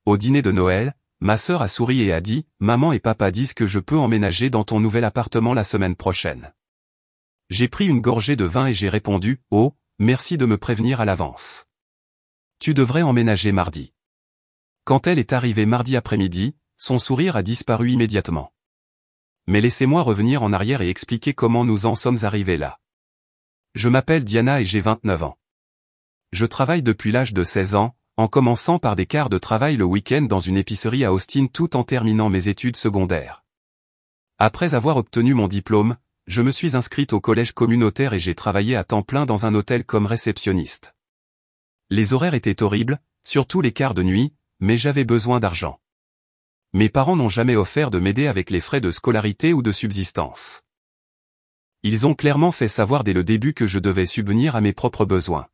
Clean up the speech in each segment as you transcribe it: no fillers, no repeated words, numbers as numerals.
Au dîner de Noël, ma sœur a souri et a dit « Maman et papa disent que je peux emménager dans ton nouvel appartement la semaine prochaine. » J'ai pris une gorgée de vin et j'ai répondu « Oh, merci de me prévenir à l'avance. Tu devrais emménager mardi. » Quand elle est arrivée mardi après-midi, son sourire a disparu immédiatement. Mais laissez-moi revenir en arrière et expliquer comment nous en sommes arrivés là. Je m'appelle Diana et j'ai 29 ans. Je travaille depuis l'âge de 16 ans, en commençant par des quarts de travail le week-end dans une épicerie à Austin tout en terminant mes études secondaires. Après avoir obtenu mon diplôme, je me suis inscrite au collège communautaire et j'ai travaillé à temps plein dans un hôtel comme réceptionniste. Les horaires étaient horribles, surtout les quarts de nuit, mais j'avais besoin d'argent. Mes parents n'ont jamais offert de m'aider avec les frais de scolarité ou de subsistance. Ils ont clairement fait savoir dès le début que je devais subvenir à mes propres besoins.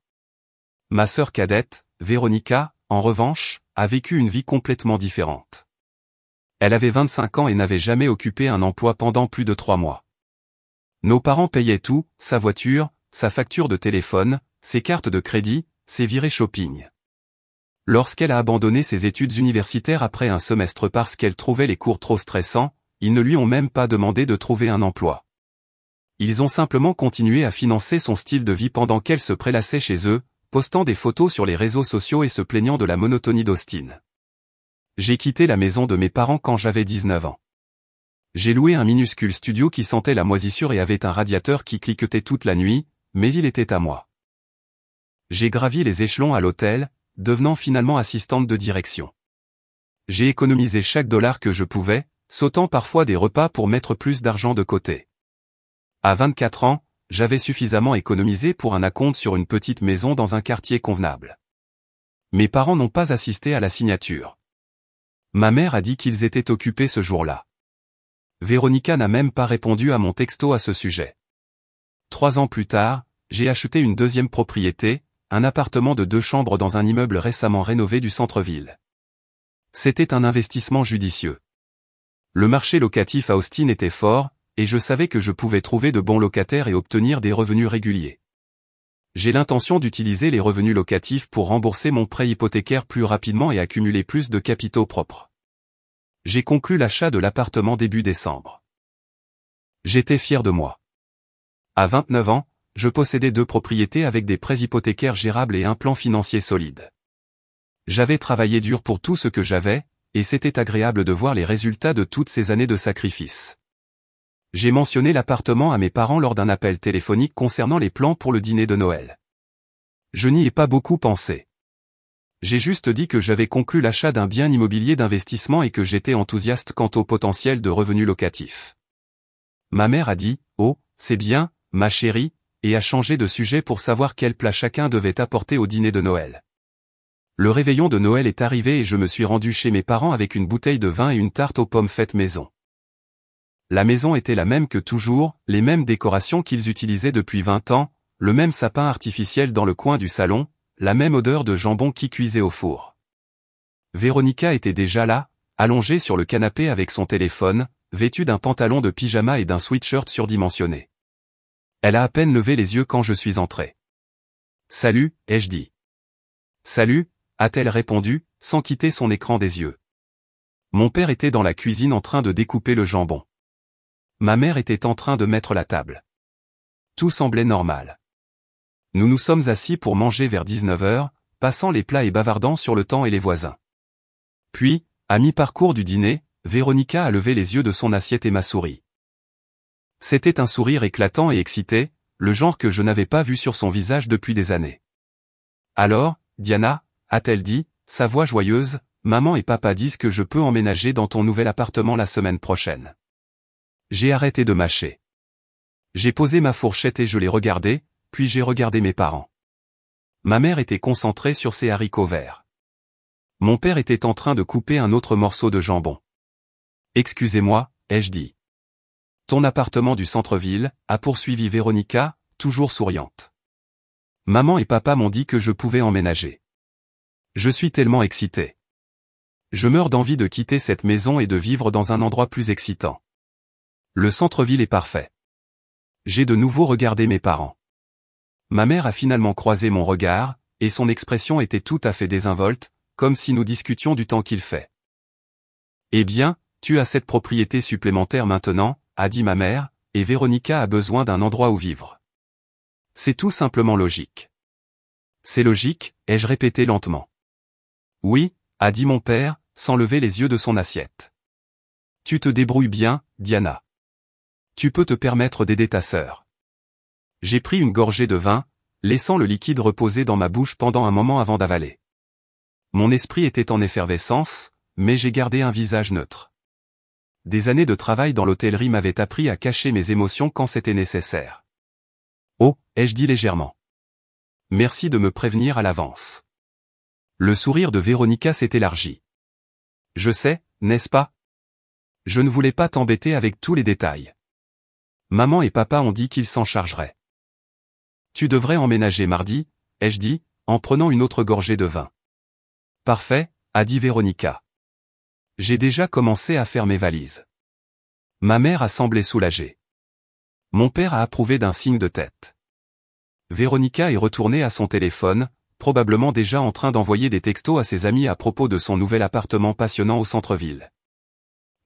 Ma sœur cadette, Véronica, en revanche, a vécu une vie complètement différente. Elle avait 25 ans et n'avait jamais occupé un emploi pendant plus de 3 mois. Nos parents payaient tout, sa voiture, sa facture de téléphone, ses cartes de crédit, ses virées shopping. Lorsqu'elle a abandonné ses études universitaires après un semestre parce qu'elle trouvait les cours trop stressants, ils ne lui ont même pas demandé de trouver un emploi. Ils ont simplement continué à financer son style de vie pendant qu'elle se prélassait chez eux, postant des photos sur les réseaux sociaux et se plaignant de la monotonie d'Austin. J'ai quitté la maison de mes parents quand j'avais 19 ans. J'ai loué un minuscule studio qui sentait la moisissure et avait un radiateur qui cliquetait toute la nuit, mais il était à moi. J'ai gravi les échelons à l'hôtel, devenant finalement assistante de direction. J'ai économisé chaque dollar que je pouvais, sautant parfois des repas pour mettre plus d'argent de côté. À 24 ans, j'avais suffisamment économisé pour un acompte sur une petite maison dans un quartier convenable. Mes parents n'ont pas assisté à la signature. Ma mère a dit qu'ils étaient occupés ce jour-là. Véronica n'a même pas répondu à mon texto à ce sujet. 3 ans plus tard, j'ai acheté une deuxième propriété, un appartement de 2 chambres dans un immeuble récemment rénové du centre-ville. C'était un investissement judicieux. Le marché locatif à Austin était fort, et je savais que je pouvais trouver de bons locataires et obtenir des revenus réguliers. J'ai l'intention d'utiliser les revenus locatifs pour rembourser mon prêt hypothécaire plus rapidement et accumuler plus de capitaux propres. J'ai conclu l'achat de l'appartement début décembre. J'étais fier de moi. À 29 ans, je possédais 2 propriétés avec des prêts hypothécaires gérables et un plan financier solide. J'avais travaillé dur pour tout ce que j'avais, et c'était agréable de voir les résultats de toutes ces années de sacrifice. J'ai mentionné l'appartement à mes parents lors d'un appel téléphonique concernant les plans pour le dîner de Noël. Je n'y ai pas beaucoup pensé. J'ai juste dit que j'avais conclu l'achat d'un bien immobilier d'investissement et que j'étais enthousiaste quant au potentiel de revenus locatifs. Ma mère a dit « Oh, c'est bien, ma chérie », et a changé de sujet pour savoir quel plat chacun devait apporter au dîner de Noël. Le réveillon de Noël est arrivé et je me suis rendu chez mes parents avec une bouteille de vin et une tarte aux pommes faite maison. La maison était la même que toujours, les mêmes décorations qu'ils utilisaient depuis 20 ans, le même sapin artificiel dans le coin du salon, la même odeur de jambon qui cuisait au four. Véronica était déjà là, allongée sur le canapé avec son téléphone, vêtue d'un pantalon de pyjama et d'un sweatshirt surdimensionné. Elle a à peine levé les yeux quand je suis entré. « Salut », ai-je dit. « Salut », a-t-elle répondu, sans quitter son écran des yeux. Mon père était dans la cuisine en train de découper le jambon. Ma mère était en train de mettre la table. Tout semblait normal. Nous nous sommes assis pour manger vers 19h, passant les plats et bavardant sur le temps et les voisins. Puis, à mi-parcours du dîner, Véronica a levé les yeux de son assiette et m'a souri. C'était un sourire éclatant et excité, le genre que je n'avais pas vu sur son visage depuis des années. « Alors, Diana », a-t-elle dit, sa voix joyeuse, « maman et papa disent que je peux emménager dans ton nouvel appartement la semaine prochaine. » J'ai arrêté de mâcher. J'ai posé ma fourchette et je l'ai regardé, puis j'ai regardé mes parents. Ma mère était concentrée sur ses haricots verts. Mon père était en train de couper un autre morceau de jambon. « Excusez-moi », ai-je dit. « Ton appartement du centre-ville », a poursuivi Véronica, toujours souriante. « Maman et papa m'ont dit que je pouvais emménager. Je suis tellement excité. Je meurs d'envie de quitter cette maison et de vivre dans un endroit plus excitant. Le centre-ville est parfait. » J'ai de nouveau regardé mes parents. Ma mère a finalement croisé mon regard, et son expression était tout à fait désinvolte, comme si nous discutions du temps qu'il fait. Eh bien, tu as cette propriété supplémentaire maintenant, a dit ma mère, et Véronica a besoin d'un endroit où vivre. C'est tout simplement logique. C'est logique, ai-je répété lentement. Oui, a dit mon père, sans lever les yeux de son assiette. Tu te débrouilles bien, Diana. Tu peux te permettre d'aider ta sœur. J'ai pris une gorgée de vin, laissant le liquide reposer dans ma bouche pendant un moment avant d'avaler. Mon esprit était en effervescence, mais j'ai gardé un visage neutre. Des années de travail dans l'hôtellerie m'avaient appris à cacher mes émotions quand c'était nécessaire. Oh, ai-je dit légèrement. Merci de me prévenir à l'avance. Le sourire de Véronica s'est élargi. Je sais, n'est-ce pas? Je ne voulais pas t'embêter avec tous les détails. Maman et papa ont dit qu'ils s'en chargeraient. Tu devrais emménager mardi, ai-je dit, en prenant une autre gorgée de vin. Parfait, a dit Véronica. J'ai déjà commencé à faire mes valises. Ma mère a semblé soulagée. Mon père a approuvé d'un signe de tête. Véronica est retournée à son téléphone, probablement déjà en train d'envoyer des textos à ses amis à propos de son nouvel appartement passionnant au centre-ville.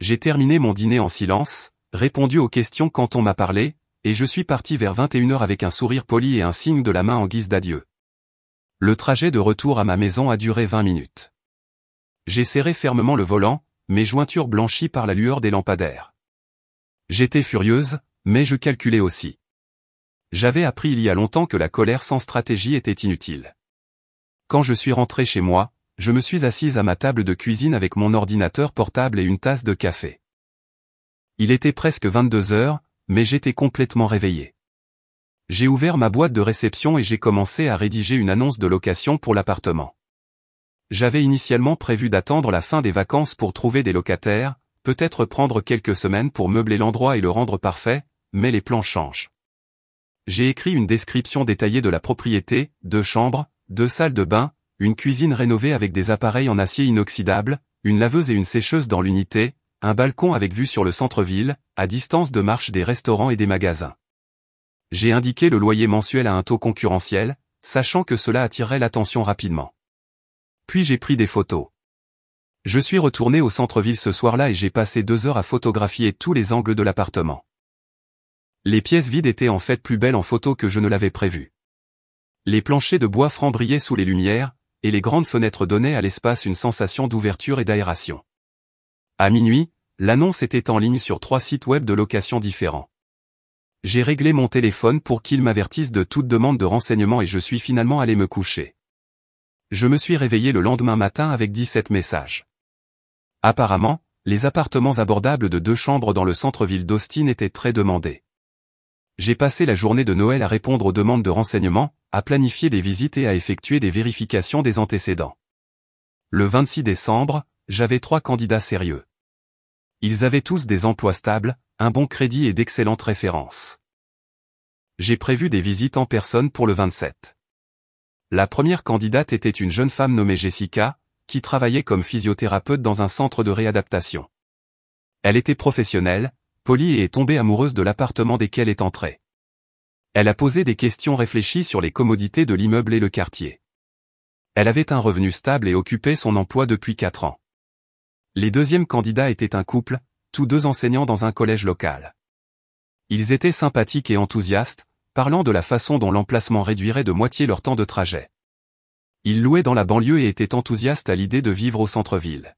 J'ai terminé mon dîner en silence, répondu aux questions quand on m'a parlé, et je suis parti vers 21h avec un sourire poli et un signe de la main en guise d'adieu. Le trajet de retour à ma maison a duré 20 minutes. J'ai serré fermement le volant, mes jointures blanchies par la lueur des lampadaires. J'étais furieuse, mais je calculais aussi. J'avais appris il y a longtemps que la colère sans stratégie était inutile. Quand je suis rentré chez moi, je me suis assise à ma table de cuisine avec mon ordinateur portable et une tasse de café. Il était presque 22h, mais j'étais complètement réveillé. J'ai ouvert ma boîte de réception et j'ai commencé à rédiger une annonce de location pour l'appartement. J'avais initialement prévu d'attendre la fin des vacances pour trouver des locataires, peut-être prendre quelques semaines pour meubler l'endroit et le rendre parfait, mais les plans changent. J'ai écrit une description détaillée de la propriété, 2 chambres, 2 salles de bain, une cuisine rénovée avec des appareils en acier inoxydable, une laveuse et une sécheuse dans l'unité, un balcon avec vue sur le centre-ville, à distance de marche des restaurants et des magasins. J'ai indiqué le loyer mensuel à un taux concurrentiel, sachant que cela attirerait l'attention rapidement. Puis j'ai pris des photos. Je suis retourné au centre-ville ce soir-là et j'ai passé 2 heures à photographier tous les angles de l'appartement. Les pièces vides étaient en fait plus belles en photo que je ne l'avais prévu. Les planchers de bois franc brillaient sous les lumières, et les grandes fenêtres donnaient à l'espace une sensation d'ouverture et d'aération. À minuit, l'annonce était en ligne sur 3 sites web de location différents. J'ai réglé mon téléphone pour qu'il m'avertisse de toute demande de renseignements et je suis finalement allé me coucher. Je me suis réveillé le lendemain matin avec 17 messages. Apparemment, les appartements abordables de 2 chambres dans le centre-ville d'Austin étaient très demandés. J'ai passé la journée de Noël à répondre aux demandes de renseignements, à planifier des visites et à effectuer des vérifications des antécédents. Le 26 décembre, j'avais 3 candidats sérieux. Ils avaient tous des emplois stables, un bon crédit et d'excellentes références. J'ai prévu des visites en personne pour le 27. La première candidate était une jeune femme nommée Jessica, qui travaillait comme physiothérapeute dans un centre de réadaptation. Elle était professionnelle, polie et est tombée amoureuse de l'appartement desquels est entrée. Elle a posé des questions réfléchies sur les commodités de l'immeuble et le quartier. Elle avait un revenu stable et occupait son emploi depuis 4 ans. Les deuxièmes candidats étaient un couple, tous 2 enseignants dans un collège local. Ils étaient sympathiques et enthousiastes, parlant de la façon dont l'emplacement réduirait de moitié leur temps de trajet. Ils louaient dans la banlieue et étaient enthousiastes à l'idée de vivre au centre-ville.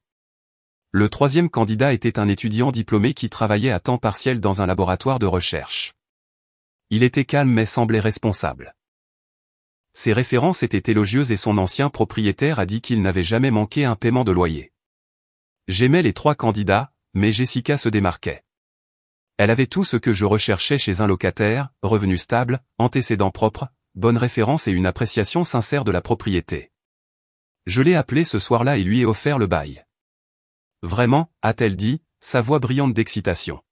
Le troisième candidat était un étudiant diplômé qui travaillait à temps partiel dans un laboratoire de recherche. Il était calme mais semblait responsable. Ses références étaient élogieuses et son ancien propriétaire a dit qu'il n'avait jamais manqué un paiement de loyer. J'aimais les 3 candidats, mais Jessica se démarquait. Elle avait tout ce que je recherchais chez un locataire, revenu stable, antécédents propres, bonne référence et une appréciation sincère de la propriété. Je l'ai appelée ce soir-là et lui ai offert le bail. Vraiment, a-t-elle dit, sa voix brillante d'excitation.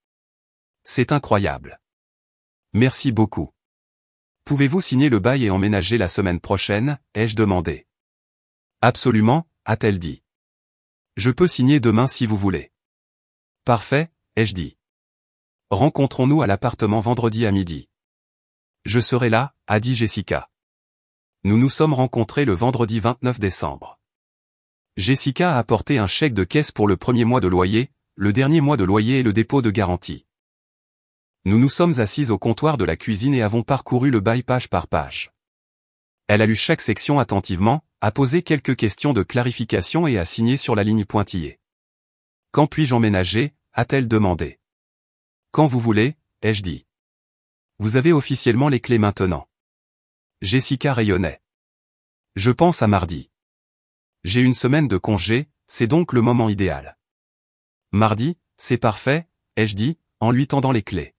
C'est incroyable. Merci beaucoup. Pouvez-vous signer le bail et emménager la semaine prochaine, ai-je demandé. Absolument, a-t-elle dit. Je peux signer demain si vous voulez. Parfait, ai-je dit. Rencontrons-nous à l'appartement vendredi à midi. Je serai là, a dit Jessica. Nous nous sommes rencontrés le vendredi 29 décembre. Jessica a apporté un chèque de caisse pour le premier mois de loyer, le dernier mois de loyer et le dépôt de garantie. Nous nous sommes assises au comptoir de la cuisine et avons parcouru le bail page par page. Elle a lu chaque section attentivement, a posé quelques questions de clarification et a signé sur la ligne pointillée. « Quand puis-je emménager ?» a-t-elle demandé. « Quand vous voulez » ai-je dit. « Vous avez officiellement les clés maintenant. » Jessica rayonnait. « Je pense à mardi. J'ai une semaine de congé, c'est donc le moment idéal. »« Mardi, c'est parfait » ai-je dit, en lui tendant les clés.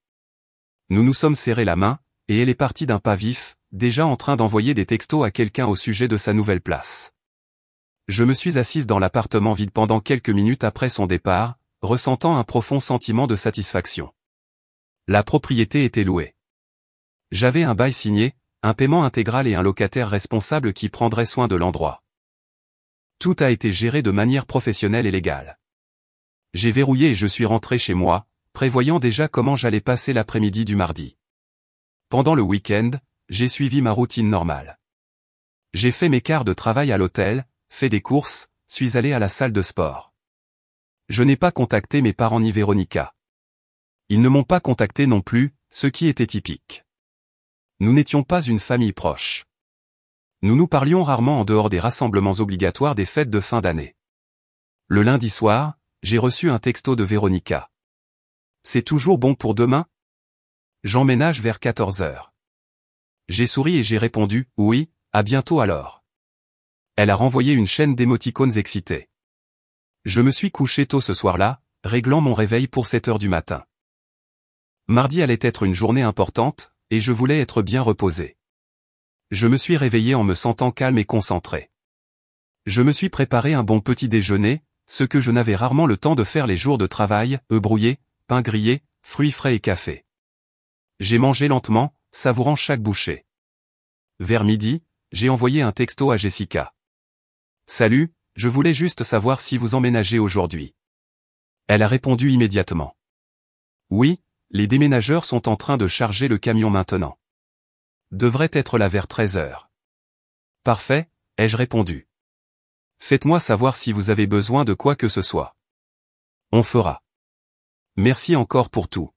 Nous nous sommes serrés la main, et elle est partie d'un pas vif, déjà en train d'envoyer des textos à quelqu'un au sujet de sa nouvelle place. Je me suis assise dans l'appartement vide pendant quelques minutes après son départ, ressentant un profond sentiment de satisfaction. La propriété était louée. J'avais un bail signé, un paiement intégral et un locataire responsable qui prendrait soin de l'endroit. Tout a été géré de manière professionnelle et légale. J'ai verrouillé et je suis rentré chez moi, prévoyant déjà comment j'allais passer l'après-midi du mardi. Pendant le week-end, j'ai suivi ma routine normale. J'ai fait mes quarts de travail à l'hôtel, fait des courses, suis allé à la salle de sport. Je n'ai pas contacté mes parents ni Véronica. Ils ne m'ont pas contacté non plus, ce qui était typique. Nous n'étions pas une famille proche. Nous nous parlions rarement en dehors des rassemblements obligatoires des fêtes de fin d'année. Le lundi soir, j'ai reçu un texto de Véronica. « C'est toujours bon pour demain ? J'emménage vers 14 h. » J'ai souri et j'ai répondu « Oui, à bientôt alors. » Elle a renvoyé une chaîne d'émoticônes excités. Je me suis couché tôt ce soir-là, réglant mon réveil pour 7 h du matin. Mardi allait être une journée importante, et je voulais être bien reposé. Je me suis réveillé en me sentant calme et concentré. Je me suis préparé un bon petit déjeuner, ce que je n'avais rarement le temps de faire les jours de travail, œufs brouillés, pain grillé, fruits frais et café. J'ai mangé lentement, savourant chaque bouchée. Vers midi, j'ai envoyé un texto à Jessica. « Salut, je voulais juste savoir si vous emménagez aujourd'hui. » Elle a répondu immédiatement. « Oui, les déménageurs sont en train de charger le camion maintenant. Devrait être là vers 13 h. »« Parfait, » ai-je répondu. « Faites-moi savoir si vous avez besoin de quoi que ce soit. On fera. Merci encore pour tout. »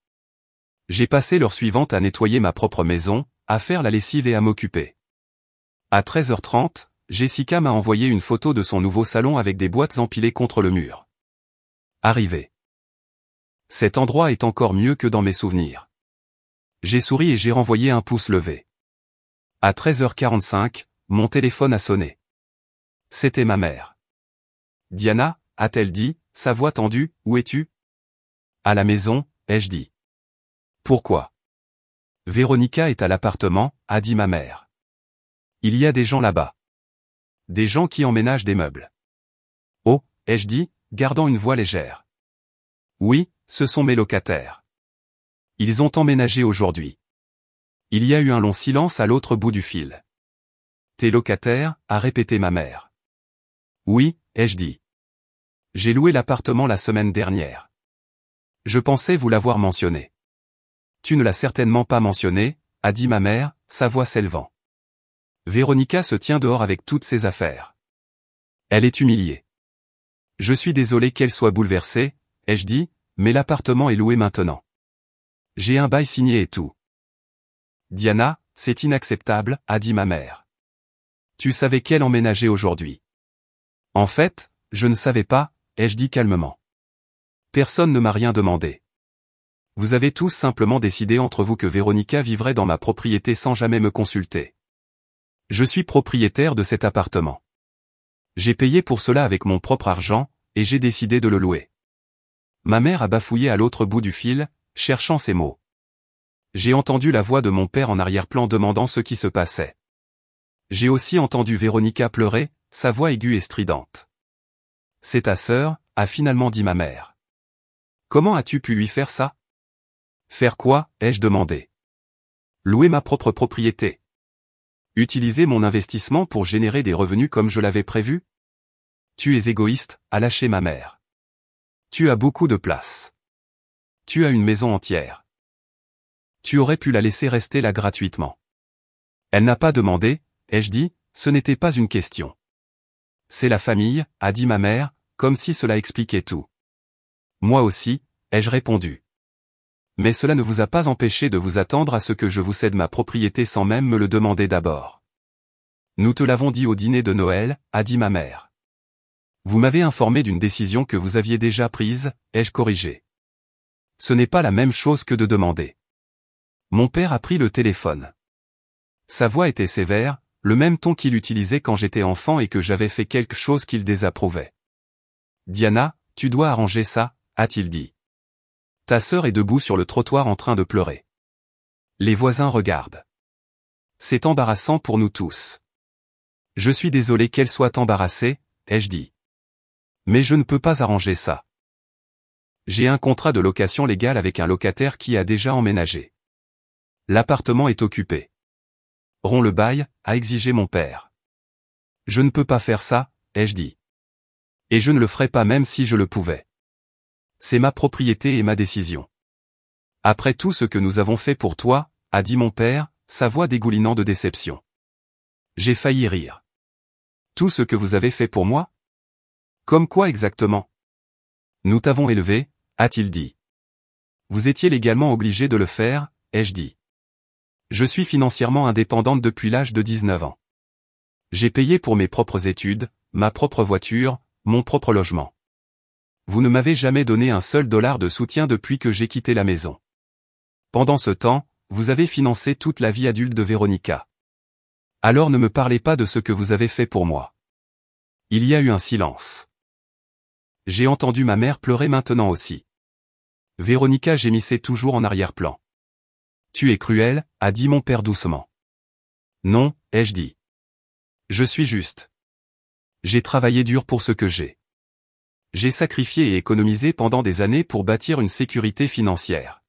J'ai passé l'heure suivante à nettoyer ma propre maison, à faire la lessive et à m'occuper. À 13 h 30, Jessica m'a envoyé une photo de son nouveau salon avec des boîtes empilées contre le mur. Arrivé. Cet endroit est encore mieux que dans mes souvenirs. J'ai souri et j'ai renvoyé un pouce levé. À 13 h 45, mon téléphone a sonné. C'était ma mère. « Diana » a-t-elle dit, sa voix tendue, « Où es-tu » ? « À la maison » ai-je dit. « Pourquoi » ? « Véronica est à l'appartement » a dit ma mère. « Il y a des gens là-bas. Des gens qui emménagent des meubles. »« Oh » ai-je dit, gardant une voix légère. « Oui, ce sont mes locataires. Ils ont emménagé aujourd'hui. » Il y a eu un long silence à l'autre bout du fil. « Tes locataires » a répété ma mère. « Oui » ai-je dit. « J'ai loué l'appartement la semaine dernière. Je pensais vous l'avoir mentionné. »« Tu ne l'as certainement pas mentionné » a dit ma mère, sa voix s'élevant. « Véronica se tient dehors avec toutes ses affaires. Elle est humiliée. Je suis désolé qu'elle soit bouleversée, ai-je dit, mais l'appartement est loué maintenant. J'ai un bail signé et tout. »« Diana, c'est inacceptable » a dit ma mère. « Tu savais qu'elle emménageait aujourd'hui. »« En fait, je ne savais pas » ai-je dit calmement. « Personne ne m'a rien demandé. Vous avez tous simplement décidé entre vous que Véronica vivrait dans ma propriété sans jamais me consulter. Je suis propriétaire de cet appartement. J'ai payé pour cela avec mon propre argent, et j'ai décidé de le louer. » Ma mère a bafouillé à l'autre bout du fil, cherchant ses mots. J'ai entendu la voix de mon père en arrière-plan demandant ce qui se passait. J'ai aussi entendu Véronica pleurer, sa voix aiguë et stridente. « C'est ta sœur » a finalement dit ma mère. « Comment as-tu pu lui faire ça ?»« Faire quoi » ai-je demandé. « Louer ma propre propriété. Utiliser mon investissement pour générer des revenus comme je l'avais prévu ? Tu es égoïste » a lâché ma mère. « Tu as beaucoup de place. Tu as une maison entière. Tu aurais pu la laisser rester là gratuitement. » Elle n'a pas demandé, ai-je dit, ce n'était pas une question. c'est la famille, a dit ma mère, comme si cela expliquait tout. Moi aussi, ai-je répondu. Mais cela ne vous a pas empêché de vous attendre à ce que je vous cède ma propriété sans même me le demander d'abord. Nous te l'avons dit au dîner de Noël, a dit ma mère. Vous m'avez informé d'une décision que vous aviez déjà prise, ai-je corrigé. Ce n'est pas la même chose que de demander. Mon père a pris le téléphone. Sa voix était sévère, le même ton qu'il utilisait quand j'étais enfant et que j'avais fait quelque chose qu'il désapprouvait. Diana, tu dois arranger ça, a-t-il dit. Ta sœur est debout sur le trottoir en train de pleurer. Les voisins regardent. C'est embarrassant pour nous tous. Je suis désolé qu'elle soit embarrassée, ai-je dit. Mais je ne peux pas arranger ça. J'ai un contrat de location légal avec un locataire qui a déjà emménagé. L'appartement est occupé. Romps le bail, a exigé mon père. Je ne peux pas faire ça, ai-je dit. Et je ne le ferai pas même si je le pouvais. C'est ma propriété et ma décision. Après tout ce que nous avons fait pour toi, a dit mon père, sa voix dégoulinant de déception. J'ai failli rire. Tout ce que vous avez fait pour moi? Comme quoi exactement? Nous t'avons élevé, a-t-il dit. Vous étiez légalement obligé de le faire, ai-je dit. Je suis financièrement indépendante depuis l'âge de 19 ans. J'ai payé pour mes propres études, ma propre voiture, mon propre logement. Vous ne m'avez jamais donné un seul dollar de soutien depuis que j'ai quitté la maison. Pendant ce temps, vous avez financé toute la vie adulte de Véronica. Alors ne me parlez pas de ce que vous avez fait pour moi. Il y a eu un silence. J'ai entendu ma mère pleurer maintenant aussi. Véronica gémissait toujours en arrière-plan. Tu es cruel, a dit mon père doucement. Non, ai-je dit. Je suis juste. J'ai travaillé dur pour ce que j'ai. J'ai sacrifié et économisé pendant des années pour bâtir une sécurité financière.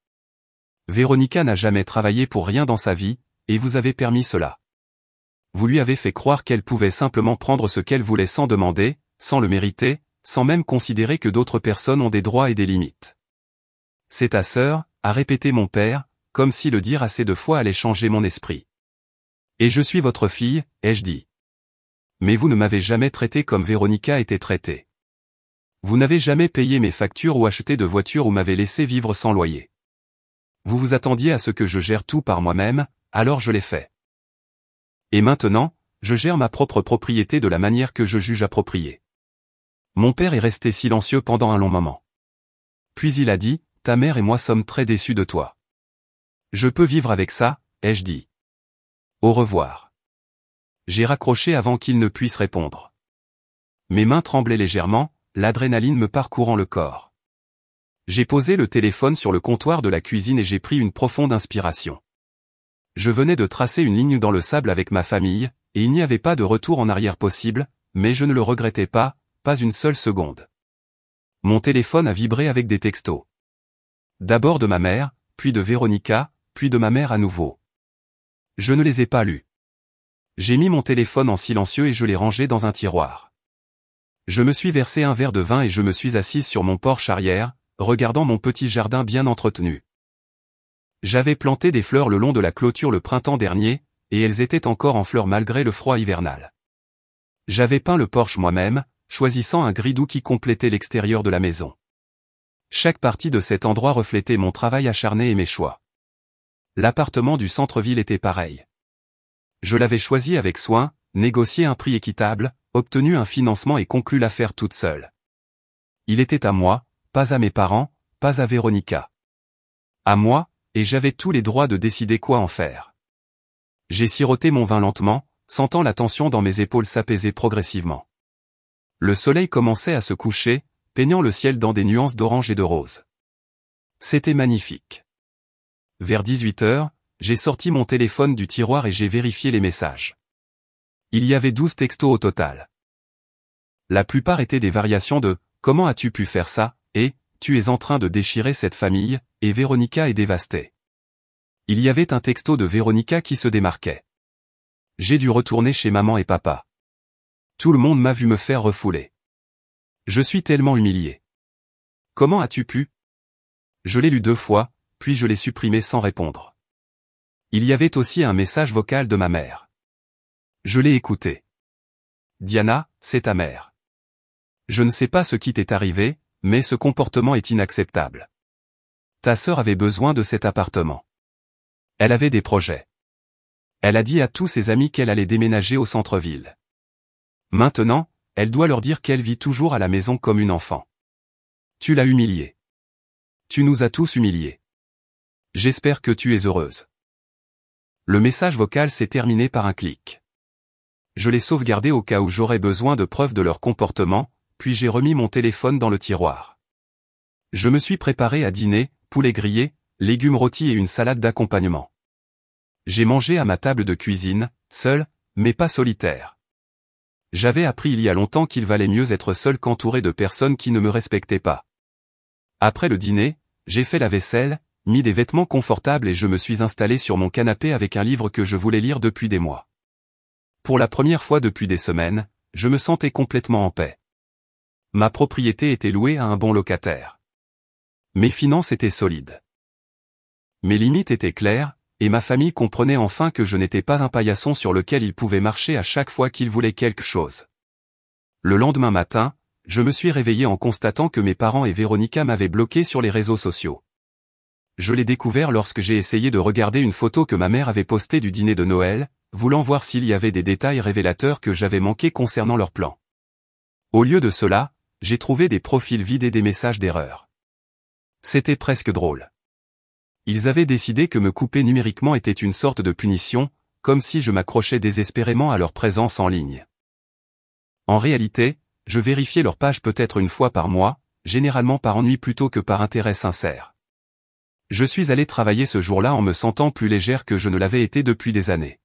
Véronica n'a jamais travaillé pour rien dans sa vie, et vous avez permis cela. Vous lui avez fait croire qu'elle pouvait simplement prendre ce qu'elle voulait sans demander, sans le mériter, sans même considérer que d'autres personnes ont des droits et des limites. C'est ta sœur, a répété mon père, comme si le dire assez de fois allait changer mon esprit. Et je suis votre fille, ai-je dit. Mais vous ne m'avez jamais traité comme Véronica était traitée. Vous n'avez jamais payé mes factures ou acheté de voiture ou m'avez laissé vivre sans loyer. Vous vous attendiez à ce que je gère tout par moi-même, alors je l'ai fait. Et maintenant, je gère ma propre propriété de la manière que je juge appropriée. Mon père est resté silencieux pendant un long moment. Puis il a dit, ta mère et moi sommes très déçus de toi. Je peux vivre avec ça, ai-je dit. Au revoir. J'ai raccroché avant qu'il ne puisse répondre. Mes mains tremblaient légèrement, l'adrénaline me parcourant le corps. J'ai posé le téléphone sur le comptoir de la cuisine et j'ai pris une profonde inspiration. Je venais de tracer une ligne dans le sable avec ma famille, et il n'y avait pas de retour en arrière possible, mais je ne le regrettais pas une seule seconde. Mon téléphone a vibré avec des textos. D'abord de ma mère, puis de Véronica, puis de ma mère à nouveau. Je ne les ai pas lus. J'ai mis mon téléphone en silencieux et je l'ai rangé dans un tiroir. Je me suis versé un verre de vin et je me suis assise sur mon porche arrière, regardant mon petit jardin bien entretenu. J'avais planté des fleurs le long de la clôture le printemps dernier, et elles étaient encore en fleurs malgré le froid hivernal. J'avais peint le porche moi-même, choisissant un gris doux qui complétait l'extérieur de la maison. Chaque partie de cet endroit reflétait mon travail acharné et mes choix. L'appartement du centre-ville était pareil. Je l'avais choisi avec soin, négocié un prix équitable, obtenu un financement et conclu l'affaire toute seule. Il était à moi, pas à mes parents, pas à Véronica. À moi, et j'avais tous les droits de décider quoi en faire. J'ai siroté mon vin lentement, sentant la tension dans mes épaules s'apaiser progressivement. Le soleil commençait à se coucher, peignant le ciel dans des nuances d'orange et de rose. C'était magnifique. Vers 18h, j'ai sorti mon téléphone du tiroir et j'ai vérifié les messages. Il y avait 12 textos au total. La plupart étaient des variations de « Comment as-tu pu faire ça ?» et « Tu es en train de déchirer cette famille » et « Véronica est dévastée ». Il y avait un texto de Véronica qui se démarquait. J'ai dû retourner chez maman et papa. Tout le monde m'a vu me faire refouler. Je suis tellement humilié. Comment as-tu pu? Je l'ai lu 2 fois, puis je l'ai supprimé sans répondre. Il y avait aussi un message vocal de ma mère. Je l'ai écouté. Diana, c'est ta mère. Je ne sais pas ce qui t'est arrivé, mais ce comportement est inacceptable. Ta sœur avait besoin de cet appartement. Elle avait des projets. Elle a dit à tous ses amis qu'elle allait déménager au centre-ville. Maintenant, elle doit leur dire qu'elle vit toujours à la maison comme une enfant. Tu l'as humiliée. Tu nous as tous humiliés. J'espère que tu es heureuse. Le message vocal s'est terminé par un clic. Je l'ai sauvegardé au cas où j'aurais besoin de preuves de leur comportement, puis j'ai remis mon téléphone dans le tiroir. Je me suis préparé à dîner, poulet grillé, légumes rôtis et une salade d'accompagnement. J'ai mangé à ma table de cuisine, seul, mais pas solitaire. J'avais appris il y a longtemps qu'il valait mieux être seul qu'entouré de personnes qui ne me respectaient pas. Après le dîner, j'ai fait la vaisselle, mis des vêtements confortables et je me suis installé sur mon canapé avec un livre que je voulais lire depuis des mois. Pour la première fois depuis des semaines, je me sentais complètement en paix. Ma propriété était louée à un bon locataire. Mes finances étaient solides. Mes limites étaient claires, et ma famille comprenait enfin que je n'étais pas un paillasson sur lequel ils pouvaient marcher à chaque fois qu'ils voulaient quelque chose. Le lendemain matin, je me suis réveillé en constatant que mes parents et Véronica m'avaient bloqué sur les réseaux sociaux. Je l'ai découvert lorsque j'ai essayé de regarder une photo que ma mère avait postée du dîner de Noël, voulant voir s'il y avait des détails révélateurs que j'avais manqués concernant leur plan. Au lieu de cela, j'ai trouvé des profils vides et des messages d'erreur. C'était presque drôle. Ils avaient décidé que me couper numériquement était une sorte de punition, comme si je m'accrochais désespérément à leur présence en ligne. En réalité, je vérifiais leur page peut-être une fois par mois, généralement par ennui plutôt que par intérêt sincère. Je suis allé travailler ce jour-là en me sentant plus légère que je ne l'avais été depuis des années.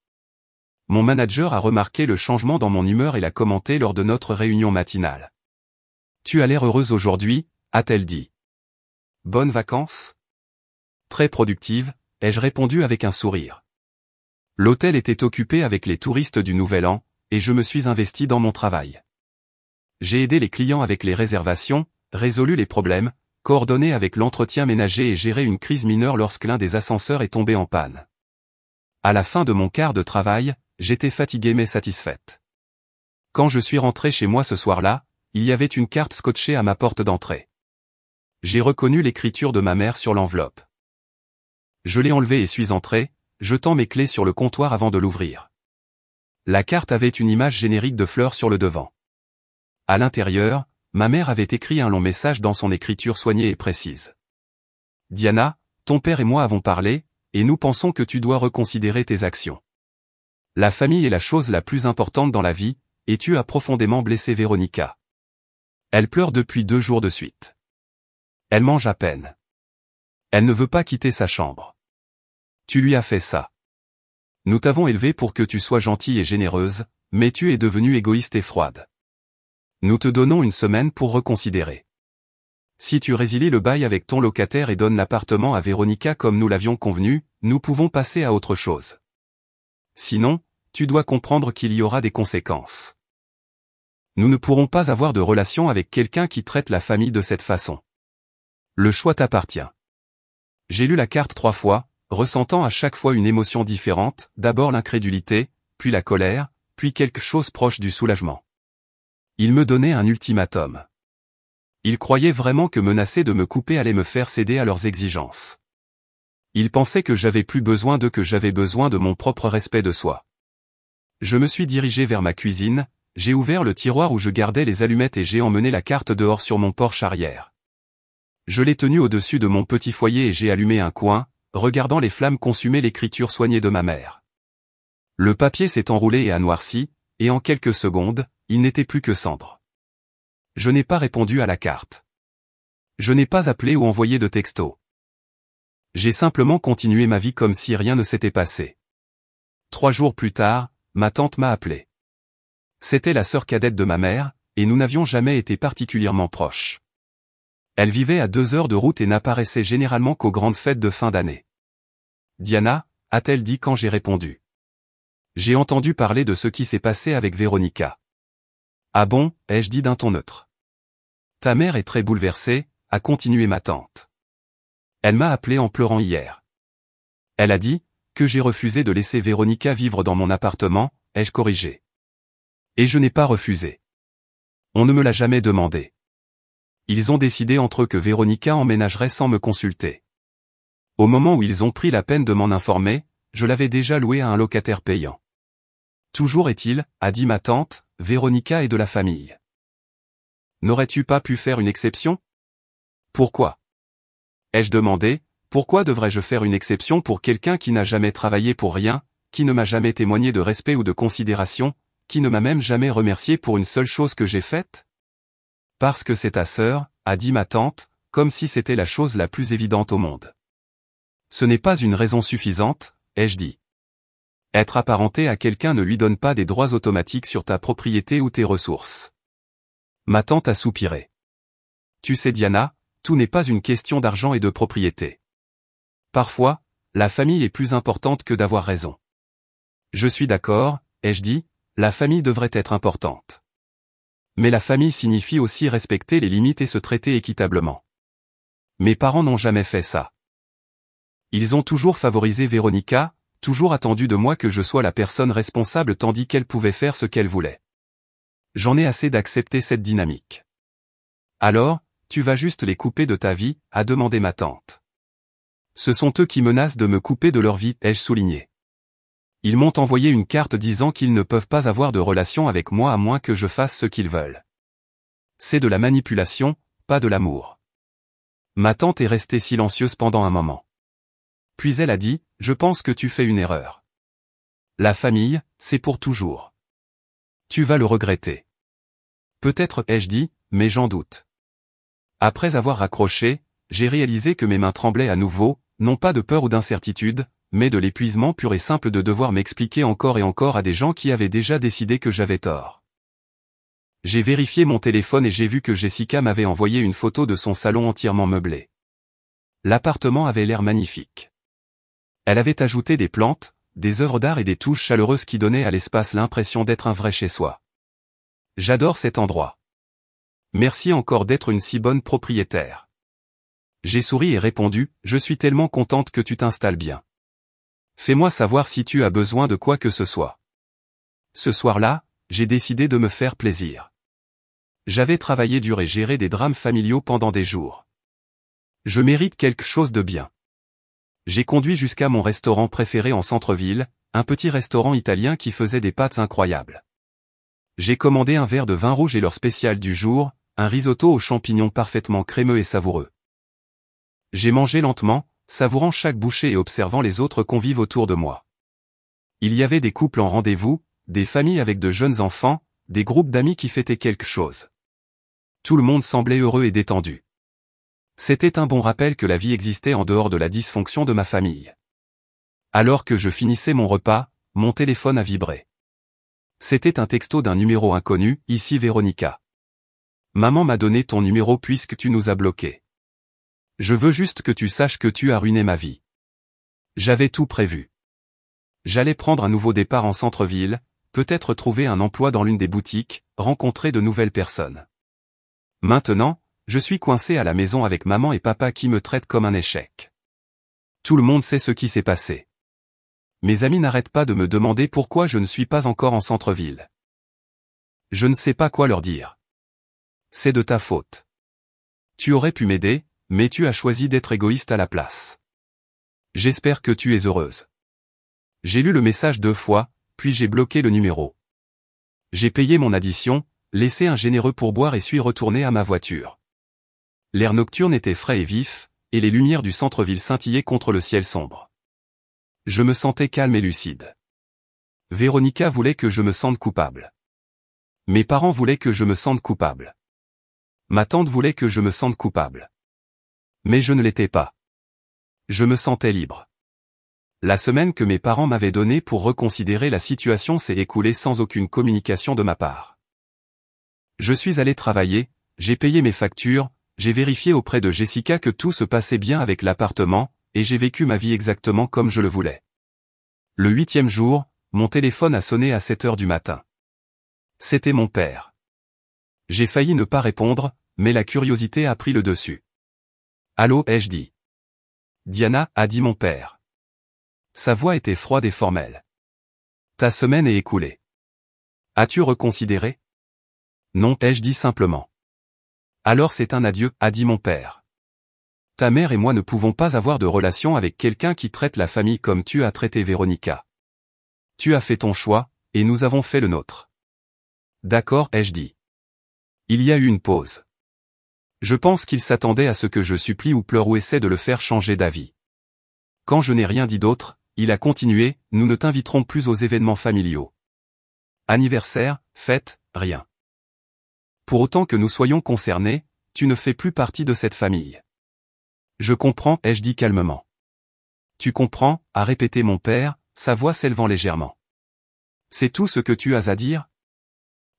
Mon manager a remarqué le changement dans mon humeur et l'a commenté lors de notre réunion matinale. « Tu as l'air heureuse aujourd'hui », a-t-elle dit. « Bonnes vacances ? » Très productive, ai-je répondu avec un sourire. L'hôtel était occupé avec les touristes du Nouvel An, et je me suis investi dans mon travail. J'ai aidé les clients avec les réservations, résolu les problèmes, coordonné avec l'entretien ménager et géré une crise mineure lorsque l'un des ascenseurs est tombé en panne. À la fin de mon quart de travail, j'étais fatigué mais satisfaite. Quand je suis rentré chez moi ce soir-là, il y avait une carte scotchée à ma porte d'entrée. J'ai reconnu l'écriture de ma mère sur l'enveloppe. Je l'ai enlevée et suis entré, jetant mes clés sur le comptoir avant de l'ouvrir. La carte avait une image générique de fleurs sur le devant. À l'intérieur, ma mère avait écrit un long message dans son écriture soignée et précise. « Diana, ton père et moi avons parlé, et nous pensons que tu dois reconsidérer tes actions. La famille est la chose la plus importante dans la vie, et tu as profondément blessé Véronica. Elle pleure depuis 2 jours de suite. Elle mange à peine. Elle ne veut pas quitter sa chambre. Tu lui as fait ça. Nous t'avons élevée pour que tu sois gentille et généreuse, mais tu es devenue égoïste et froide. Nous te donnons 1 semaine pour reconsidérer. Si tu résilies le bail avec ton locataire et donnes l'appartement à Véronica comme nous l'avions convenu, nous pouvons passer à autre chose. Sinon, tu dois comprendre qu'il y aura des conséquences. Nous ne pourrons pas avoir de relation avec quelqu'un qui traite la famille de cette façon. Le choix t'appartient. » J'ai lu la carte 3 fois, ressentant à chaque fois une émotion différente, d'abord l'incrédulité, puis la colère, puis quelque chose proche du soulagement. Il me donnait un ultimatum. Ils croyaient vraiment que menacer de me couper allait me faire céder à leurs exigences. Ils pensaient que j'avais plus besoin d'eux que j'avais besoin de mon propre respect de soi. Je me suis dirigé vers ma cuisine, j'ai ouvert le tiroir où je gardais les allumettes et j'ai emmené la carte dehors sur mon porche arrière. Je l'ai tenue au-dessus de mon petit foyer et j'ai allumé un coin, regardant les flammes consumer l'écriture soignée de ma mère. Le papier s'est enroulé et a noirci, et en quelques secondes, il n'était plus que cendre. Je n'ai pas répondu à la carte. Je n'ai pas appelé ou envoyé de texto. J'ai simplement continué ma vie comme si rien ne s'était passé. 3 jours plus tard, ma tante m'a appelé. C'était la sœur cadette de ma mère, et nous n'avions jamais été particulièrement proches. Elle vivait à 2 heures de route et n'apparaissait généralement qu'aux grandes fêtes de fin d'année. « Diana » a-t-elle dit quand j'ai répondu. « J'ai entendu parler de ce qui s'est passé avec Véronica. »« Ah bon » ai-je dit d'un ton neutre. « Ta mère est très bouleversée » a continué ma tante. Elle m'a appelé en pleurant hier. Elle a dit que j'ai refusé de laisser Véronica vivre dans mon appartement, ai-je corrigé. Et je n'ai pas refusé. On ne me l'a jamais demandé. Ils ont décidé entre eux que Véronica emménagerait sans me consulter. Au moment où ils ont pris la peine de m'en informer, je l'avais déjà loué à un locataire payant. Toujours est-il, a dit ma tante, Véronica est de la famille. N'aurais-tu pas pu faire une exception? Pourquoi? Ai-je demandé, pourquoi devrais-je faire une exception pour quelqu'un qui n'a jamais travaillé pour rien, qui ne m'a jamais témoigné de respect ou de considération, qui ne m'a même jamais remercié pour une seule chose que j'ai faite? Parce que c'est ta sœur, a dit ma tante, comme si c'était la chose la plus évidente au monde. Ce n'est pas une raison suffisante, ai-je dit. Être apparenté à quelqu'un ne lui donne pas des droits automatiques sur ta propriété ou tes ressources. Ma tante a soupiré. Tu sais Diana, tout n'est pas une question d'argent et de propriété. Parfois, la famille est plus importante que d'avoir raison. Je suis d'accord, ai-je dit, la famille devrait être importante. Mais la famille signifie aussi respecter les limites et se traiter équitablement. Mes parents n'ont jamais fait ça. Ils ont toujours favorisé Véronica, toujours attendu de moi que je sois la personne responsable tandis qu'elle pouvait faire ce qu'elle voulait. J'en ai assez d'accepter cette dynamique. Alors, tu vas juste les couper de ta vie, a demandé ma tante. Ce sont eux qui menacent de me couper de leur vie, ai-je souligné. Ils m'ont envoyé une carte disant qu'ils ne peuvent pas avoir de relation avec moi à moins que je fasse ce qu'ils veulent. C'est de la manipulation, pas de l'amour. Ma tante est restée silencieuse pendant un moment. Puis elle a dit, je pense que tu fais une erreur. La famille, c'est pour toujours. Tu vas le regretter. Peut-être, ai-je dit, mais j'en doute. Après avoir raccroché, j'ai réalisé que mes mains tremblaient à nouveau, non pas de peur ou d'incertitude, mais de l'épuisement pur et simple de devoir m'expliquer encore et encore à des gens qui avaient déjà décidé que j'avais tort. J'ai vérifié mon téléphone et j'ai vu que Jessica m'avait envoyé une photo de son salon entièrement meublé. L'appartement avait l'air magnifique. Elle avait ajouté des plantes, des œuvres d'art et des touches chaleureuses qui donnaient à l'espace l'impression d'être un vrai chez-soi. J'adore cet endroit. Merci encore d'être une si bonne propriétaire. J'ai souri et répondu, je suis tellement contente que tu t'installes bien. Fais-moi savoir si tu as besoin de quoi que ce soit. Ce soir-là, j'ai décidé de me faire plaisir. J'avais travaillé dur et géré des drames familiaux pendant des jours. Je mérite quelque chose de bien. J'ai conduit jusqu'à mon restaurant préféré en centre-ville, un petit restaurant italien qui faisait des pâtes incroyables. J'ai commandé un verre de vin rouge et leur spécial du jour, un risotto aux champignons parfaitement crémeux et savoureux. J'ai mangé lentement, savourant chaque bouchée et observant les autres convives autour de moi. Il y avait des couples en rendez-vous, des familles avec de jeunes enfants, des groupes d'amis qui fêtaient quelque chose. Tout le monde semblait heureux et détendu. C'était un bon rappel que la vie existait en dehors de la dysfonction de ma famille. Alors que je finissais mon repas, mon téléphone a vibré. C'était un texto d'un numéro inconnu, ici Véronica. Maman m'a donné ton numéro puisque tu nous as bloqués. Je veux juste que tu saches que tu as ruiné ma vie. J'avais tout prévu. J'allais prendre un nouveau départ en centre-ville, peut-être trouver un emploi dans l'une des boutiques, rencontrer de nouvelles personnes. Maintenant, je suis coincé à la maison avec maman et papa qui me traitent comme un échec. Tout le monde sait ce qui s'est passé. Mes amis n'arrêtent pas de me demander pourquoi je ne suis pas encore en centre-ville. Je ne sais pas quoi leur dire. C'est de ta faute. Tu aurais pu m'aider, mais tu as choisi d'être égoïste à la place. J'espère que tu es heureuse. J'ai lu le message 2 fois, puis j'ai bloqué le numéro. J'ai payé mon addition, laissé un généreux pourboire et suis retourné à ma voiture. L'air nocturne était frais et vif, et les lumières du centre-ville scintillaient contre le ciel sombre. Je me sentais calme et lucide. Véronica voulait que je me sente coupable. Mes parents voulaient que je me sente coupable. Ma tante voulait que je me sente coupable. Mais je ne l'étais pas. Je me sentais libre. La semaine que mes parents m'avaient donnée pour reconsidérer la situation s'est écoulée sans aucune communication de ma part. Je suis allé travailler, j'ai payé mes factures, j'ai vérifié auprès de Jessica que tout se passait bien avec l'appartement, et j'ai vécu ma vie exactement comme je le voulais. Le 8e jour, mon téléphone a sonné à 7 heures du matin. C'était mon père. J'ai failli ne pas répondre, mais la curiosité a pris le dessus. Allô, ai-je dit. Diana, a dit mon père. Sa voix était froide et formelle. Ta semaine est écoulée. As-tu reconsidéré? Non, ai-je dit simplement. Alors c'est un adieu, a dit mon père. Ta mère et moi ne pouvons pas avoir de relation avec quelqu'un qui traite la famille comme tu as traité Véronica. Tu as fait ton choix, et nous avons fait le nôtre. D'accord, ai-je dit. Il y a eu une pause. Je pense qu'il s'attendait à ce que je supplie ou pleure ou essaie de le faire changer d'avis. Quand je n'ai rien dit d'autre, il a continué, nous ne t'inviterons plus aux événements familiaux. Anniversaire, fête, rien. Pour autant que nous soyons concernés, tu ne fais plus partie de cette famille. Je comprends, ai-je dit calmement. Tu comprends, a répété mon père, sa voix s'élevant légèrement. C'est tout ce que tu as à dire?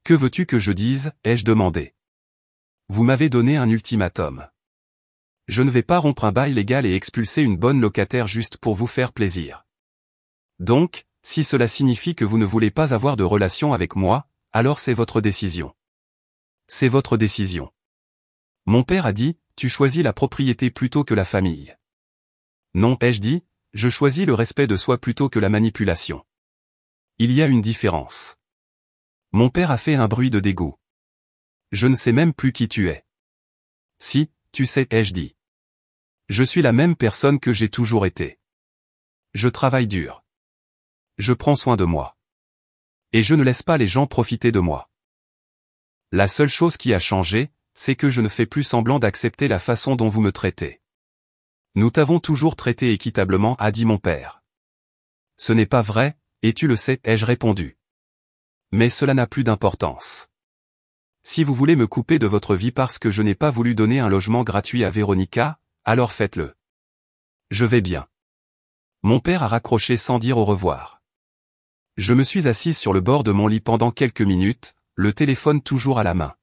Que veux-tu que je dise, ai-je demandé. Vous m'avez donné un ultimatum. Je ne vais pas rompre un bail légal et expulser une bonne locataire juste pour vous faire plaisir. Donc, si cela signifie que vous ne voulez pas avoir de relation avec moi, alors c'est votre décision. C'est votre décision. Mon père a dit, tu choisis la propriété plutôt que la famille. Non, ai-je dit, je choisis le respect de soi plutôt que la manipulation. Il y a une différence. Mon père a fait un bruit de dégoût. Je ne sais même plus qui tu es. Si, tu sais, ai-je dit. Je suis la même personne que j'ai toujours été. Je travaille dur. Je prends soin de moi. Et je ne laisse pas les gens profiter de moi. La seule chose qui a changé, c'est que je ne fais plus semblant d'accepter la façon dont vous me traitez. Nous t'avons toujours traité équitablement, a dit mon père. Ce n'est pas vrai, et tu le sais, ai-je répondu. Mais cela n'a plus d'importance. Si vous voulez me couper de votre vie parce que je n'ai pas voulu donner un logement gratuit à Véronica, alors faites-le. Je vais bien. Mon père a raccroché sans dire au revoir. Je me suis assise sur le bord de mon lit pendant quelques minutes, le téléphone toujours à la main.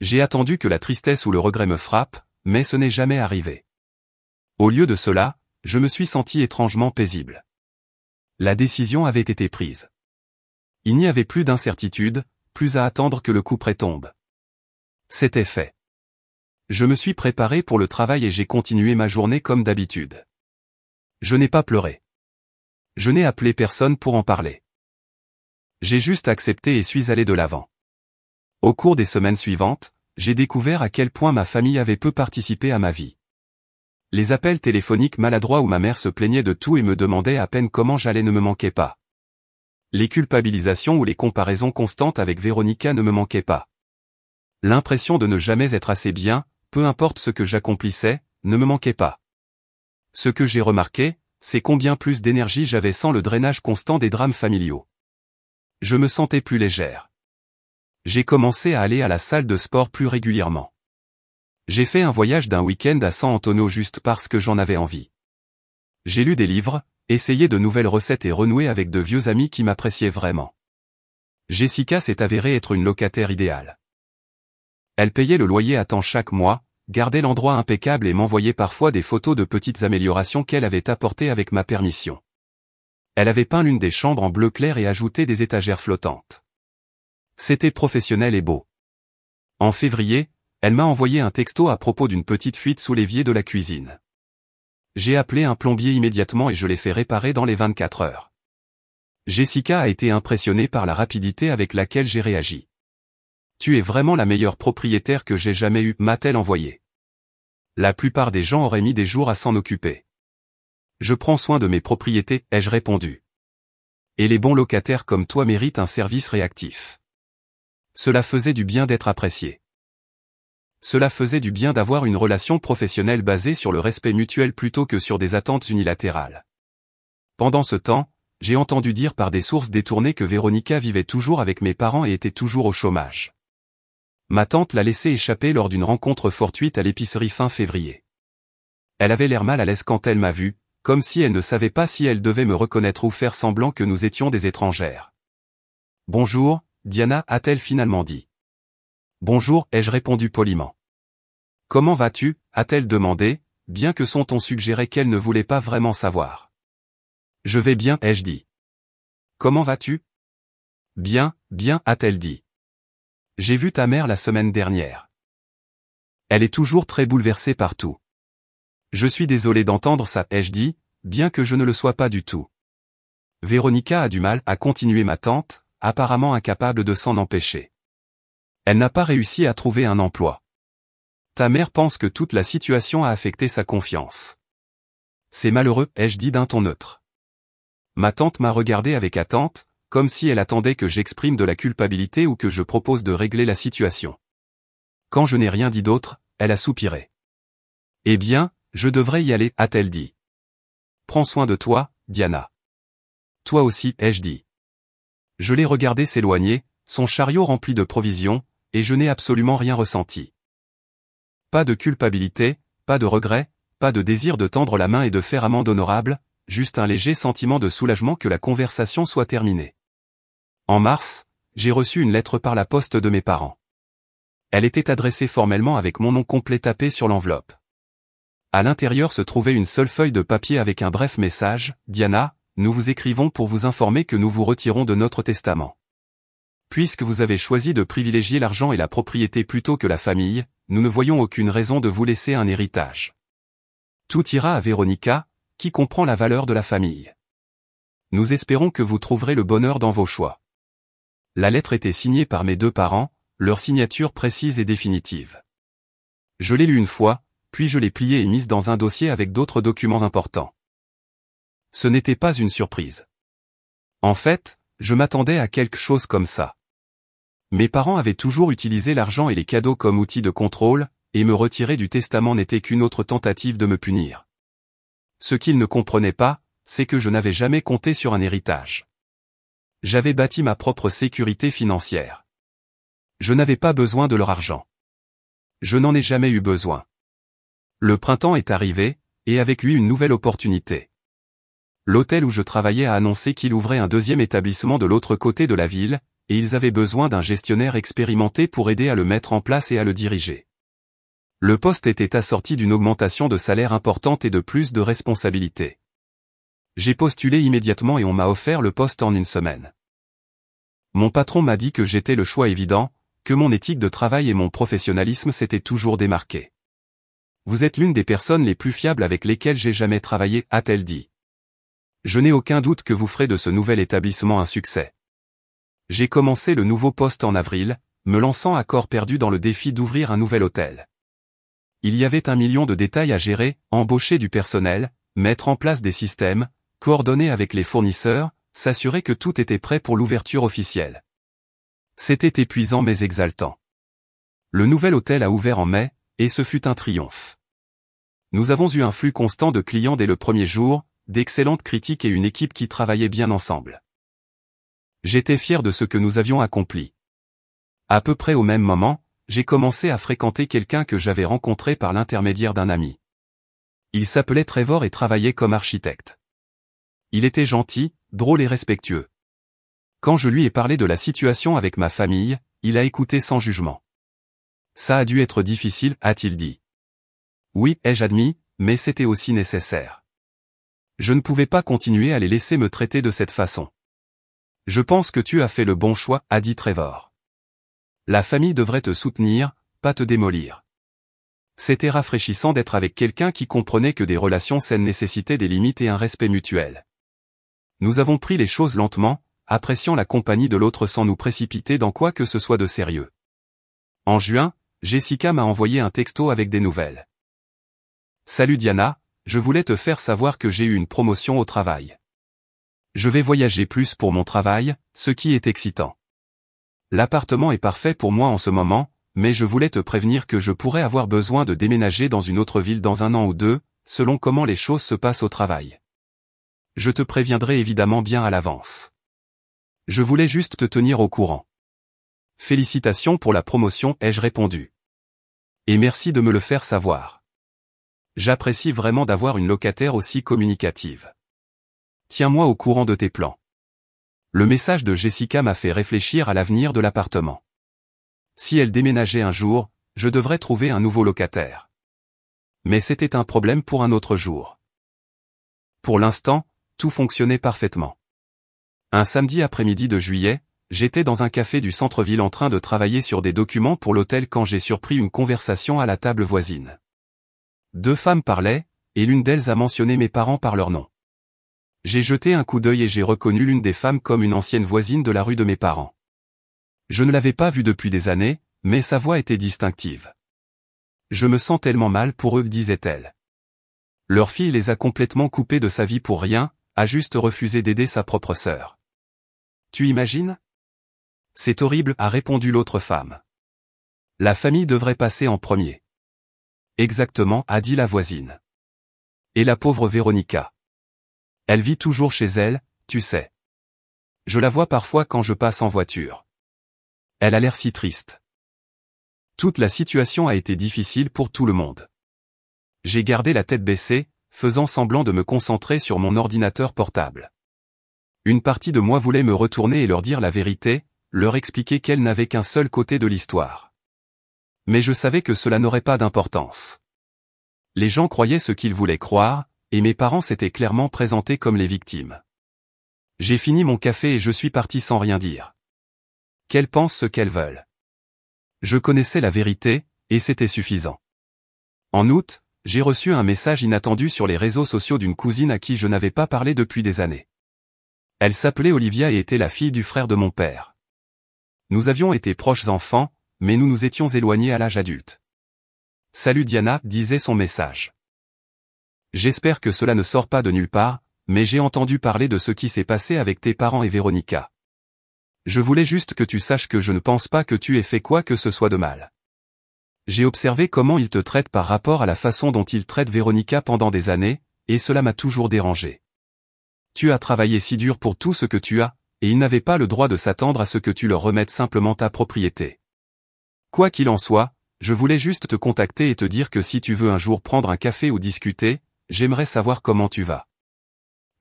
J'ai attendu que la tristesse ou le regret me frappe, mais ce n'est jamais arrivé. Au lieu de cela, je me suis senti étrangement paisible. La décision avait été prise. Il n'y avait plus d'incertitude, plus à attendre que le couperet tombe. C'était fait. Je me suis préparé pour le travail et j'ai continué ma journée comme d'habitude. Je n'ai pas pleuré. Je n'ai appelé personne pour en parler. J'ai juste accepté et suis allé de l'avant. Au cours des semaines suivantes, j'ai découvert à quel point ma famille avait peu participé à ma vie. Les appels téléphoniques maladroits où ma mère se plaignait de tout et me demandait à peine comment j'allais ne me manquaient pas. Les culpabilisations ou les comparaisons constantes avec Véronica ne me manquaient pas. L'impression de ne jamais être assez bien, peu importe ce que j'accomplissais, ne me manquait pas. Ce que j'ai remarqué, c'est combien plus d'énergie j'avais sans le drainage constant des drames familiaux. Je me sentais plus légère. J'ai commencé à aller à la salle de sport plus régulièrement. J'ai fait un voyage d'un week-end à San Antonio juste parce que j'en avais envie. J'ai lu des livres, essayé de nouvelles recettes et renoué avec de vieux amis qui m'appréciaient vraiment. Jessica s'est avérée être une locataire idéale. Elle payait le loyer à temps chaque mois, gardait l'endroit impeccable et m'envoyait parfois des photos de petites améliorations qu'elle avait apportées avec ma permission. Elle avait peint l'une des chambres en bleu clair et ajouté des étagères flottantes. C'était professionnel et beau. En février, elle m'a envoyé un texto à propos d'une petite fuite sous l'évier de la cuisine. J'ai appelé un plombier immédiatement et je l'ai fait réparer dans les 24 heures. Jessica a été impressionnée par la rapidité avec laquelle j'ai réagi. Tu es vraiment la meilleure propriétaire que j'ai jamais eue, m'a-t-elle envoyé. La plupart des gens auraient mis des jours à s'en occuper. Je prends soin de mes propriétés, ai-je répondu. Et les bons locataires comme toi méritent un service réactif. Cela faisait du bien d'être apprécié. Cela faisait du bien d'avoir une relation professionnelle basée sur le respect mutuel plutôt que sur des attentes unilatérales. Pendant ce temps, j'ai entendu dire par des sources détournées que Véronica vivait toujours avec mes parents et était toujours au chômage. Ma tante l'a laissé échapper lors d'une rencontre fortuite à l'épicerie fin février. Elle avait l'air mal à l'aise quand elle m'a vu, comme si elle ne savait pas si elle devait me reconnaître ou faire semblant que nous étions des étrangères. « Bonjour, Diana » a-t-elle finalement dit. « Bonjour » ai-je répondu poliment. « Comment vas-tu » a-t-elle demandé, bien que son ton suggérait qu'elle ne voulait pas vraiment savoir. « Je vais bien » ai-je dit. « Comment vas-tu »« Bien, bien » a-t-elle dit. « J'ai vu ta mère la semaine dernière. Elle est toujours très bouleversée par tout. Je suis désolé d'entendre ça, ai-je dit, bien que je ne le sois pas du tout. Véronica a du mal, à continuer ma tante, apparemment incapable de s'en empêcher. Elle n'a pas réussi à trouver un emploi. Ta mère pense que toute la situation a affecté sa confiance. C'est malheureux, ai-je dit d'un ton neutre. Ma tante m'a regardé avec attente, comme si elle attendait que j'exprime de la culpabilité ou que je propose de régler la situation. Quand je n'ai rien dit d'autre, elle a soupiré. Eh bien, je devrais y aller, a-t-elle dit. Prends soin de toi, Diana. Toi aussi, ai-je dit. Je l'ai regardé s'éloigner, son chariot rempli de provisions, et je n'ai absolument rien ressenti. Pas de culpabilité, pas de regret, pas de désir de tendre la main et de faire amende honorable, juste un léger sentiment de soulagement que la conversation soit terminée. En mars, j'ai reçu une lettre par la poste de mes parents. Elle était adressée formellement avec mon nom complet tapé sur l'enveloppe. À l'intérieur se trouvait une seule feuille de papier avec un bref message, « Diana, nous vous écrivons pour vous informer que nous vous retirons de notre testament. Puisque vous avez choisi de privilégier l'argent et la propriété plutôt que la famille, nous ne voyons aucune raison de vous laisser un héritage. Tout ira à Véronica, qui comprend la valeur de la famille. Nous espérons que vous trouverez le bonheur dans vos choix. » La lettre était signée par mes deux parents, leur signature précise et définitive. Je l'ai lue une fois, puis je l'ai pliée et mise dans un dossier avec d'autres documents importants. Ce n'était pas une surprise. En fait, je m'attendais à quelque chose comme ça. Mes parents avaient toujours utilisé l'argent et les cadeaux comme outil de contrôle, et me retirer du testament n'était qu'une autre tentative de me punir. Ce qu'ils ne comprenaient pas, c'est que je n'avais jamais compté sur un héritage. J'avais bâti ma propre sécurité financière. Je n'avais pas besoin de leur argent. Je n'en ai jamais eu besoin. Le printemps est arrivé, et avec lui une nouvelle opportunité. L'hôtel où je travaillais a annoncé qu'il ouvrait un deuxième établissement de l'autre côté de la ville, et ils avaient besoin d'un gestionnaire expérimenté pour aider à le mettre en place et à le diriger. Le poste était assorti d'une augmentation de salaire importante et de plus de responsabilités. J'ai postulé immédiatement et on m'a offert le poste en une semaine. Mon patron m'a dit que j'étais le choix évident, que mon éthique de travail et mon professionnalisme s'étaient toujours démarqués. Vous êtes l'une des personnes les plus fiables avec lesquelles j'ai jamais travaillé, a-t-elle dit. Je n'ai aucun doute que vous ferez de ce nouvel établissement un succès. J'ai commencé le nouveau poste en avril, me lançant à corps perdu dans le défi d'ouvrir un nouvel hôtel. Il y avait 1 million de détails à gérer, embaucher du personnel, mettre en place des systèmes, coordonner avec les fournisseurs, s'assurer que tout était prêt pour l'ouverture officielle. C'était épuisant mais exaltant. Le nouvel hôtel a ouvert en mai, et ce fut un triomphe. Nous avons eu un flux constant de clients dès le premier jour, d'excellentes critiques et une équipe qui travaillait bien ensemble. J'étais fier de ce que nous avions accompli. À peu près au même moment, j'ai commencé à fréquenter quelqu'un que j'avais rencontré par l'intermédiaire d'un ami. Il s'appelait Trevor et travaillait comme architecte. Il était gentil, drôle et respectueux. Quand je lui ai parlé de la situation avec ma famille, il a écouté sans jugement. Ça a dû être difficile, a-t-il dit. Oui, ai-je admis, mais c'était aussi nécessaire. Je ne pouvais pas continuer à les laisser me traiter de cette façon. Je pense que tu as fait le bon choix, a dit Trevor. La famille devrait te soutenir, pas te démolir. C'était rafraîchissant d'être avec quelqu'un qui comprenait que des relations saines nécessitaient des limites et un respect mutuel. Nous avons pris les choses lentement, appréciant la compagnie de l'autre sans nous précipiter dans quoi que ce soit de sérieux. En juin, Jessica m'a envoyé un texto avec des nouvelles. Salut Diana, je voulais te faire savoir que j'ai eu une promotion au travail. Je vais voyager plus pour mon travail, ce qui est excitant. L'appartement est parfait pour moi en ce moment, mais je voulais te prévenir que je pourrais avoir besoin de déménager dans une autre ville dans 1 an ou 2, selon comment les choses se passent au travail. Je te préviendrai évidemment bien à l'avance. Je voulais juste te tenir au courant. Félicitations pour la promotion, ai-je répondu. Et merci de me le faire savoir. J'apprécie vraiment d'avoir une locataire aussi communicative. Tiens-moi au courant de tes plans. Le message de Jessica m'a fait réfléchir à l'avenir de l'appartement. Si elle déménageait un jour, je devrais trouver un nouveau locataire. Mais c'était un problème pour un autre jour. Pour l'instant, tout fonctionnait parfaitement. Un samedi après-midi de juillet, j'étais dans un café du centre-ville en train de travailler sur des documents pour l'hôtel quand j'ai surpris une conversation à la table voisine. 2 femmes parlaient, et l'une d'elles a mentionné mes parents par leur nom. J'ai jeté un coup d'œil et j'ai reconnu l'une des femmes comme une ancienne voisine de la rue de mes parents. Je ne l'avais pas vue depuis des années, mais sa voix était distinctive. Je me sens tellement mal pour eux, disait-elle. Leur fille les a complètement coupés de sa vie pour rien, a juste refusé d'aider sa propre sœur. Tu imagines? C'est horrible, a répondu l'autre femme. La famille devrait passer en premier. Exactement, a dit la voisine. Et la pauvre Véronica. Elle vit toujours chez elle, tu sais. Je la vois parfois quand je passe en voiture. Elle a l'air si triste. Toute la situation a été difficile pour tout le monde. J'ai gardé la tête baissée, faisant semblant de me concentrer sur mon ordinateur portable. Une partie de moi voulait me retourner et leur dire la vérité, leur expliquer qu'elle n'avait qu'un seul côté de l'histoire. Mais je savais que cela n'aurait pas d'importance. Les gens croyaient ce qu'ils voulaient croire, et mes parents s'étaient clairement présentés comme les victimes. J'ai fini mon café et je suis parti sans rien dire. Qu'elles pensent ce qu'elles veulent. Je connaissais la vérité, et c'était suffisant. En août, j'ai reçu un message inattendu sur les réseaux sociaux d'une cousine à qui je n'avais pas parlé depuis des années. Elle s'appelait Olivia et était la fille du frère de mon père. Nous avions été proches enfants, mais nous nous étions éloignés à l'âge adulte. « Salut Diana », disait son message. J'espère que cela ne sort pas de nulle part, mais j'ai entendu parler de ce qui s'est passé avec tes parents et Véronica. Je voulais juste que tu saches que je ne pense pas que tu aies fait quoi que ce soit de mal. J'ai observé comment ils te traitent par rapport à la façon dont ils traitent Véronica pendant des années, et cela m'a toujours dérangé. Tu as travaillé si dur pour tout ce que tu as, et ils n'avaient pas le droit de s'attendre à ce que tu leur remettes simplement ta propriété. Quoi qu'il en soit, je voulais juste te contacter et te dire que si tu veux un jour prendre un café ou discuter, j'aimerais savoir comment tu vas.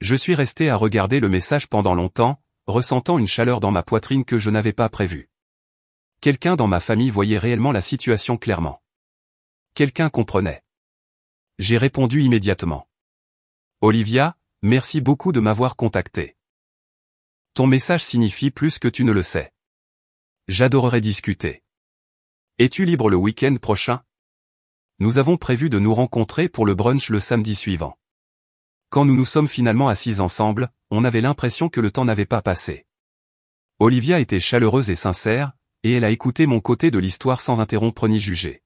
Je suis resté à regarder le message pendant longtemps, ressentant une chaleur dans ma poitrine que je n'avais pas prévue. Quelqu'un dans ma famille voyait réellement la situation clairement. Quelqu'un comprenait. J'ai répondu immédiatement. Olivia, merci beaucoup de m'avoir contacté. Ton message signifie plus que tu ne le sais. J'adorerais discuter. Es-tu libre le week-end prochain? Nous avons prévu de nous rencontrer pour le brunch le samedi suivant. Quand nous nous sommes finalement assis ensemble, on avait l'impression que le temps n'avait pas passé. Olivia était chaleureuse et sincère, et elle a écouté mon côté de l'histoire sans interrompre ni juger.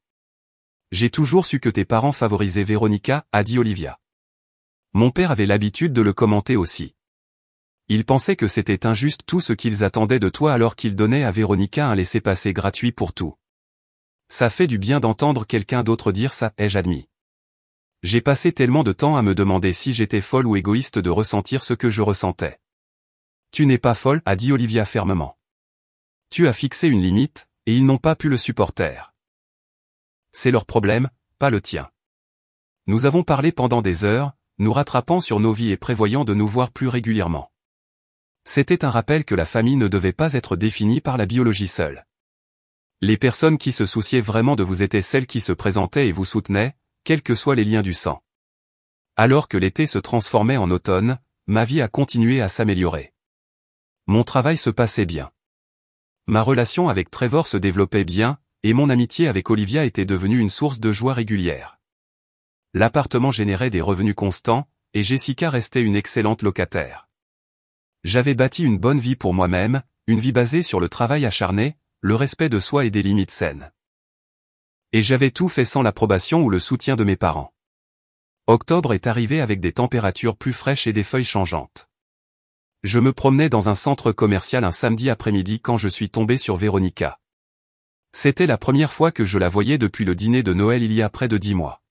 J'ai toujours su que tes parents favorisaient Véronica, a dit Olivia. Mon père avait l'habitude de le commenter aussi. Il pensait que c'était injuste tout ce qu'ils attendaient de toi alors qu'ils donnaient à Véronica un laissez-passer gratuit pour tout. Ça fait du bien d'entendre quelqu'un d'autre dire ça, ai-je admis. J'ai passé tellement de temps à me demander si j'étais folle ou égoïste de ressentir ce que je ressentais. Tu n'es pas folle, a dit Olivia fermement. Tu as fixé une limite, et ils n'ont pas pu le supporter. C'est leur problème, pas le tien. Nous avons parlé pendant des heures, nous rattrapant sur nos vies et prévoyant de nous voir plus régulièrement. C'était un rappel que la famille ne devait pas être définie par la biologie seule. Les personnes qui se souciaient vraiment de vous étaient celles qui se présentaient et vous soutenaient, quels que soient les liens du sang. Alors que l'été se transformait en automne, ma vie a continué à s'améliorer. Mon travail se passait bien. Ma relation avec Trevor se développait bien, et mon amitié avec Olivia était devenue une source de joie régulière. L'appartement générait des revenus constants, et Jessica restait une excellente locataire. J'avais bâti une bonne vie pour moi-même, une vie basée sur le travail acharné, le respect de soi et des limites saines. Et j'avais tout fait sans l'approbation ou le soutien de mes parents. Octobre est arrivé avec des températures plus fraîches et des feuilles changeantes. Je me promenais dans un centre commercial un samedi après-midi quand je suis tombé sur Véronica. C'était la première fois que je la voyais depuis le dîner de Noël il y a près de 10 mois.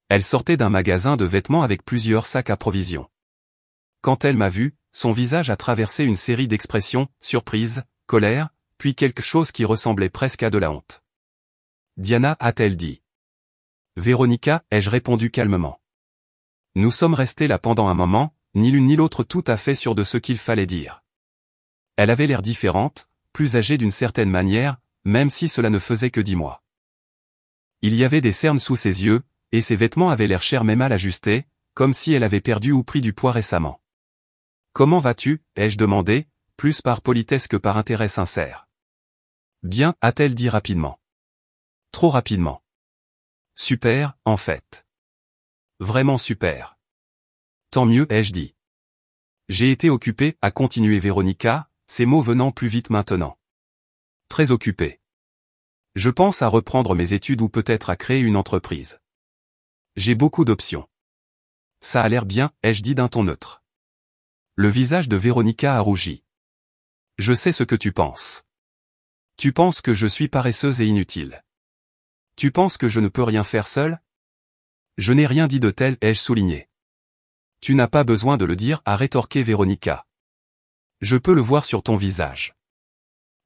Elle sortait d'un magasin de vêtements avec plusieurs sacs à provisions. Quand elle m'a vu, son visage a traversé une série d'expressions, surprise, colère, puis quelque chose qui ressemblait presque à de la honte. Diana, a-t-elle dit. Véronica, ai-je répondu calmement. Nous sommes restés là pendant un moment, ni l'une ni l'autre tout à fait sûrs de ce qu'il fallait dire. Elle avait l'air différente, plus âgée d'une certaine manière, même si cela ne faisait que 10 mois. Il y avait des cernes sous ses yeux, et ses vêtements avaient l'air chers mais mal ajustés, comme si elle avait perdu ou pris du poids récemment. Comment vas-tu, ai-je demandé, plus par politesse que par intérêt sincère. Bien, a-t-elle dit rapidement. Trop rapidement. Super, en fait. Vraiment super. Tant mieux, ai-je dit. J'ai été occupé, a continué Véronica, ces mots venant plus vite maintenant. Très occupé. Je pense à reprendre mes études ou peut-être à créer une entreprise. J'ai beaucoup d'options. Ça a l'air bien, ai-je dit d'un ton neutre. Le visage de Véronica a rougi. Je sais ce que tu penses. Tu penses que je suis paresseuse et inutile. Tu penses que je ne peux rien faire seule? Je n'ai rien dit de tel, ai-je souligné. Tu n'as pas besoin de le dire, a rétorqué Véronica. Je peux le voir sur ton visage.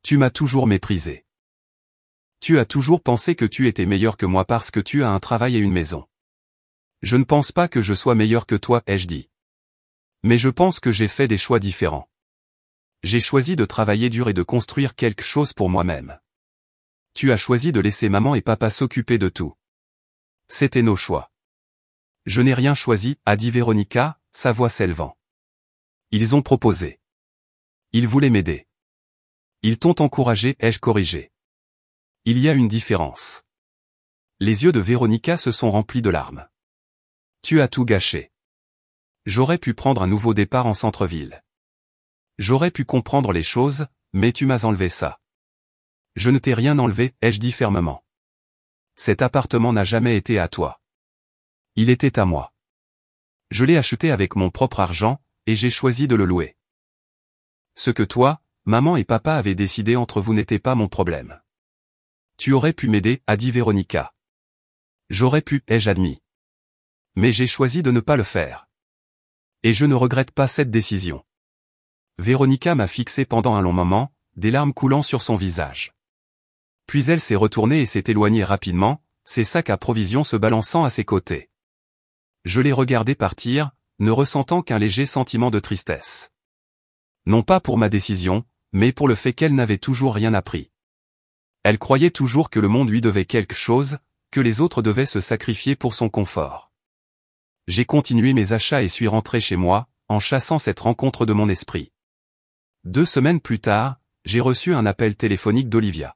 Tu m'as toujours méprisé. Tu as toujours pensé que tu étais meilleur que moi parce que tu as un travail et une maison. Je ne pense pas que je sois meilleur que toi, ai-je dit. Mais je pense que j'ai fait des choix différents. J'ai choisi de travailler dur et de construire quelque chose pour moi-même. Tu as choisi de laisser maman et papa s'occuper de tout. C'était nos choix. Je n'ai rien choisi, a dit Véronica, sa voix s'élevant. Ils ont proposé. Ils voulaient m'aider. Ils t'ont encouragé, ai-je corrigé. Il y a une différence. Les yeux de Véronica se sont remplis de larmes. Tu as tout gâché. J'aurais pu prendre un nouveau départ en centre-ville. J'aurais pu comprendre les choses, mais tu m'as enlevé ça. Je ne t'ai rien enlevé, ai-je dit fermement. Cet appartement n'a jamais été à toi. Il était à moi. Je l'ai acheté avec mon propre argent, et j'ai choisi de le louer. Ce que toi, maman et papa avaient décidé entre vous n'était pas mon problème. Tu aurais pu m'aider, a dit Véronica. J'aurais pu, ai-je admis. Mais j'ai choisi de ne pas le faire. Et je ne regrette pas cette décision. Véronica m'a fixé pendant un long moment, des larmes coulant sur son visage. Puis elle s'est retournée et s'est éloignée rapidement, ses sacs à provisions se balançant à ses côtés. Je l'ai regardée partir, ne ressentant qu'un léger sentiment de tristesse. Non pas pour ma décision, mais pour le fait qu'elle n'avait toujours rien appris. Elle croyait toujours que le monde lui devait quelque chose, que les autres devaient se sacrifier pour son confort. J'ai continué mes achats et suis rentré chez moi, en chassant cette rencontre de mon esprit. 2 semaines plus tard, j'ai reçu un appel téléphonique d'Olivia.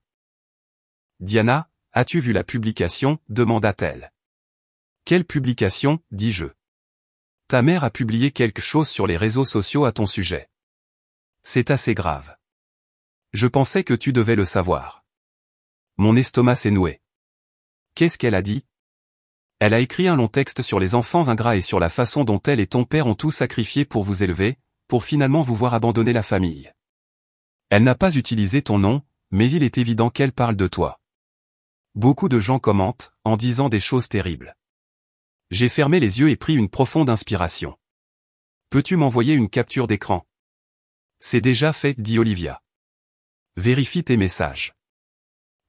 « Diana, as-tu vu la publication ?» demanda-t-elle. « Quelle publication ?» dis-je. « Ta mère a publié quelque chose sur les réseaux sociaux à ton sujet. C'est assez grave. Je pensais que tu devais le savoir. » Mon estomac s'est noué. Qu'est-ce qu'elle a dit? Elle a écrit un long texte sur les enfants ingrats et sur la façon dont elle et ton père ont tout sacrifié pour vous élever, pour finalement vous voir abandonner la famille. Elle n'a pas utilisé ton nom, mais il est évident qu'elle parle de toi. Beaucoup de gens commentent, en disant des choses terribles. J'ai fermé les yeux et pris une profonde inspiration. Peux-tu m'envoyer une capture d'écran? C'est déjà fait, dit Olivia. Vérifie tes messages.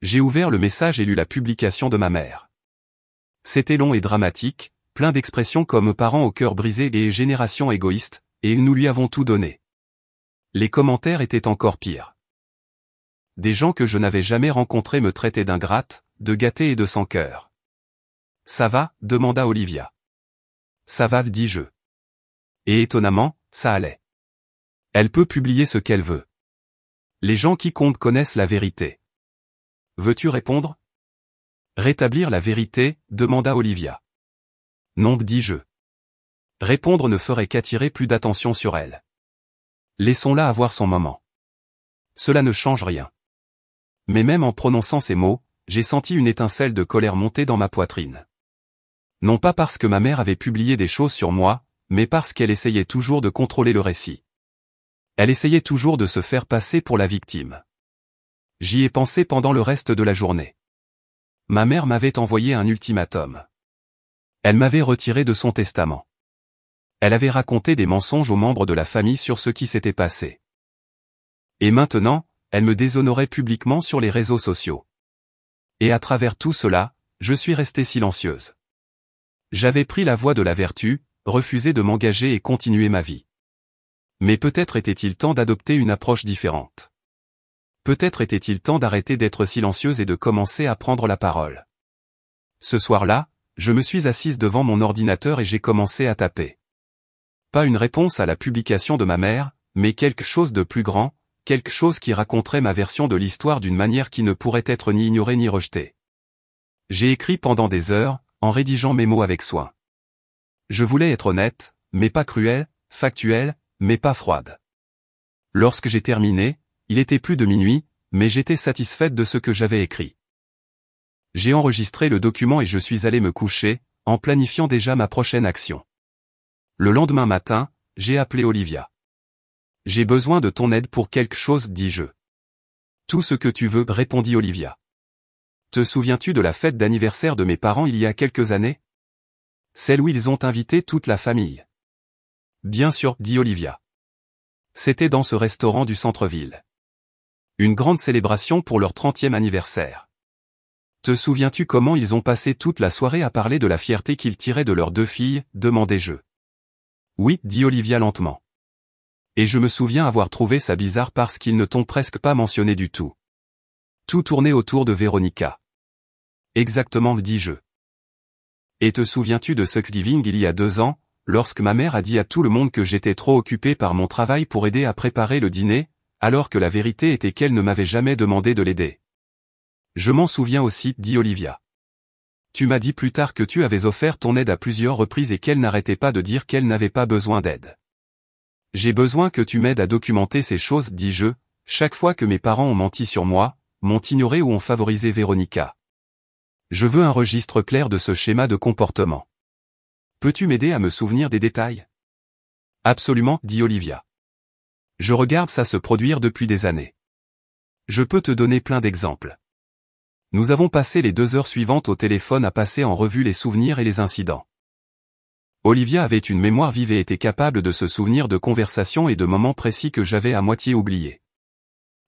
J'ai ouvert le message et lu la publication de ma mère. C'était long et dramatique, plein d'expressions comme parents au cœur brisé et génération égoïste, et nous lui avons tout donné. Les commentaires étaient encore pires. Des gens que je n'avais jamais rencontrés me traitaient d'ingrate, de gâtée et de sans cœur. Ça va? Demanda Olivia. Ça va, dis-je. Et étonnamment, ça allait. Elle peut publier ce qu'elle veut. Les gens qui comptent connaissent la vérité. Veux-tu répondre? Rétablir la vérité, demanda Olivia. Non, dis-je. Répondre ne ferait qu'attirer plus d'attention sur elle. Laissons-la avoir son moment. Cela ne change rien. Mais même en prononçant ces mots, j'ai senti une étincelle de colère monter dans ma poitrine. Non pas parce que ma mère avait publié des choses sur moi, mais parce qu'elle essayait toujours de contrôler le récit. Elle essayait toujours de se faire passer pour la victime. J'y ai pensé pendant le reste de la journée. Ma mère m'avait envoyé un ultimatum. Elle m'avait retiré de son testament. Elle avait raconté des mensonges aux membres de la famille sur ce qui s'était passé. Et maintenant, elle me déshonorait publiquement sur les réseaux sociaux. Et à travers tout cela, je suis restée silencieuse. J'avais pris la voie de la vertu, refusé de m'engager et continuer ma vie. Mais peut-être était-il temps d'adopter une approche différente. Peut-être était-il temps d'arrêter d'être silencieuse et de commencer à prendre la parole. Ce soir-là, je me suis assise devant mon ordinateur et j'ai commencé à taper. Pas une réponse à la publication de ma mère, mais quelque chose de plus grand, quelque chose qui raconterait ma version de l'histoire d'une manière qui ne pourrait être ni ignorée ni rejetée. J'ai écrit pendant des heures, en rédigeant mes mots avec soin. Je voulais être honnête, mais pas cruel, factuel, mais pas froide. Lorsque j'ai terminé, il était plus de minuit, mais j'étais satisfaite de ce que j'avais écrit. J'ai enregistré le document et je suis allé me coucher, en planifiant déjà ma prochaine action. Le lendemain matin, j'ai appelé Olivia. J'ai besoin de ton aide pour quelque chose, dis-je. Tout ce que tu veux, répondit Olivia. Te souviens-tu de la fête d'anniversaire de mes parents il y a quelques années? Celle où ils ont invité toute la famille. Bien sûr, dit Olivia. C'était dans ce restaurant du centre-ville. Une grande célébration pour leur 30e anniversaire. Te souviens-tu comment ils ont passé toute la soirée à parler de la fierté qu'ils tiraient de leurs 2 filles, demandai-je. Oui, dit Olivia lentement. Et je me souviens avoir trouvé ça bizarre parce qu'ils ne t'ont presque pas mentionné du tout. Tout tournait autour de Véronica. Exactement, dis-je. Et te souviens-tu de Thanksgiving il y a 2 ans, lorsque ma mère a dit à tout le monde que j'étais trop occupé par mon travail pour aider à préparer le dîner, alors que la vérité était qu'elle ne m'avait jamais demandé de l'aider. Je m'en souviens aussi, dit Olivia. Tu m'as dit plus tard que tu avais offert ton aide à plusieurs reprises et qu'elle n'arrêtait pas de dire qu'elle n'avait pas besoin d'aide. J'ai besoin que tu m'aides à documenter ces choses, dis-je, chaque fois que mes parents ont menti sur moi, m'ont ignoré ou ont favorisé Véronica. Je veux un registre clair de ce schéma de comportement. Peux-tu m'aider à me souvenir des détails? Absolument, dit Olivia. Je regarde ça se produire depuis des années. Je peux te donner plein d'exemples. Nous avons passé les 2 heures suivantes au téléphone à passer en revue les souvenirs et les incidents. Olivia avait une mémoire vive et était capable de se souvenir de conversations et de moments précis que j'avais à moitié oubliés.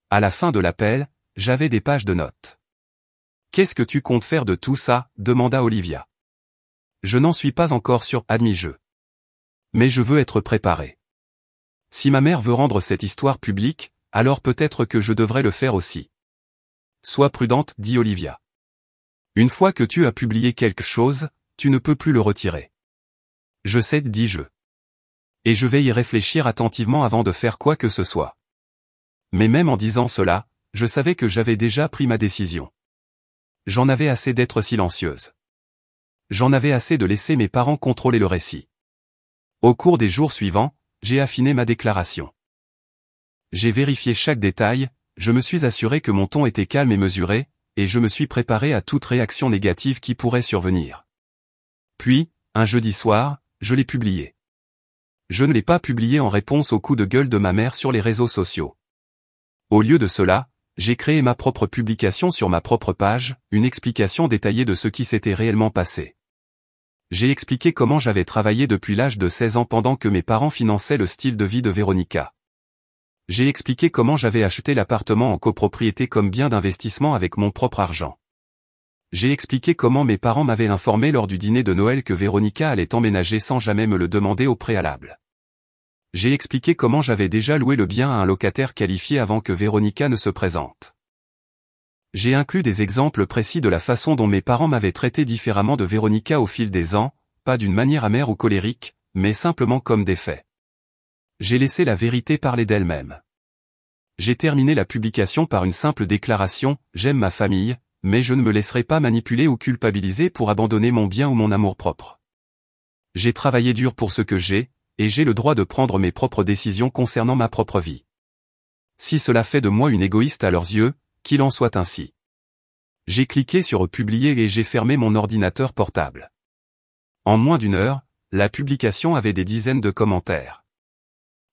À la fin de l'appel, j'avais des pages de notes. Qu'est-ce que tu comptes faire de tout ça? Demanda Olivia. Je n'en suis pas encore sûr, admis-je. Mais je veux être préparé. Si ma mère veut rendre cette histoire publique, alors peut-être que je devrais le faire aussi. Sois prudente, dit Olivia. Une fois que tu as publié quelque chose, tu ne peux plus le retirer. Je sais, dis-je. Et je vais y réfléchir attentivement avant de faire quoi que ce soit. Mais même en disant cela, je savais que j'avais déjà pris ma décision. J'en avais assez d'être silencieuse. J'en avais assez de laisser mes parents contrôler le récit. Au cours des jours suivants, j'ai affiné ma déclaration. J'ai vérifié chaque détail, je me suis assuré que mon ton était calme et mesuré, et je me suis préparé à toute réaction négative qui pourrait survenir. Puis, un jeudi soir, je l'ai publié. Je ne l'ai pas publié en réponse au coup de gueule de ma mère sur les réseaux sociaux. Au lieu de cela, j'ai créé ma propre publication sur ma propre page, une explication détaillée de ce qui s'était réellement passé. J'ai expliqué comment j'avais travaillé depuis l'âge de 16 ans pendant que mes parents finançaient le style de vie de Véronica. J'ai expliqué comment j'avais acheté l'appartement en copropriété comme bien d'investissement avec mon propre argent. J'ai expliqué comment mes parents m'avaient informé lors du dîner de Noël que Véronica allait emménager sans jamais me le demander au préalable. J'ai expliqué comment j'avais déjà loué le bien à un locataire qualifié avant que Véronica ne se présente. J'ai inclus des exemples précis de la façon dont mes parents m'avaient traité différemment de Véronica au fil des ans, pas d'une manière amère ou colérique, mais simplement comme des faits. J'ai laissé la vérité parler d'elle-même. J'ai terminé la publication par une simple déclaration, j'aime ma famille, mais je ne me laisserai pas manipuler ou culpabiliser pour abandonner mon bien ou mon amour-propre. J'ai travaillé dur pour ce que j'ai, et j'ai le droit de prendre mes propres décisions concernant ma propre vie. Si cela fait de moi une égoïste à leurs yeux, qu'il en soit ainsi. J'ai cliqué sur publier et j'ai fermé mon ordinateur portable. En moins d'1 heure, la publication avait des dizaines de commentaires.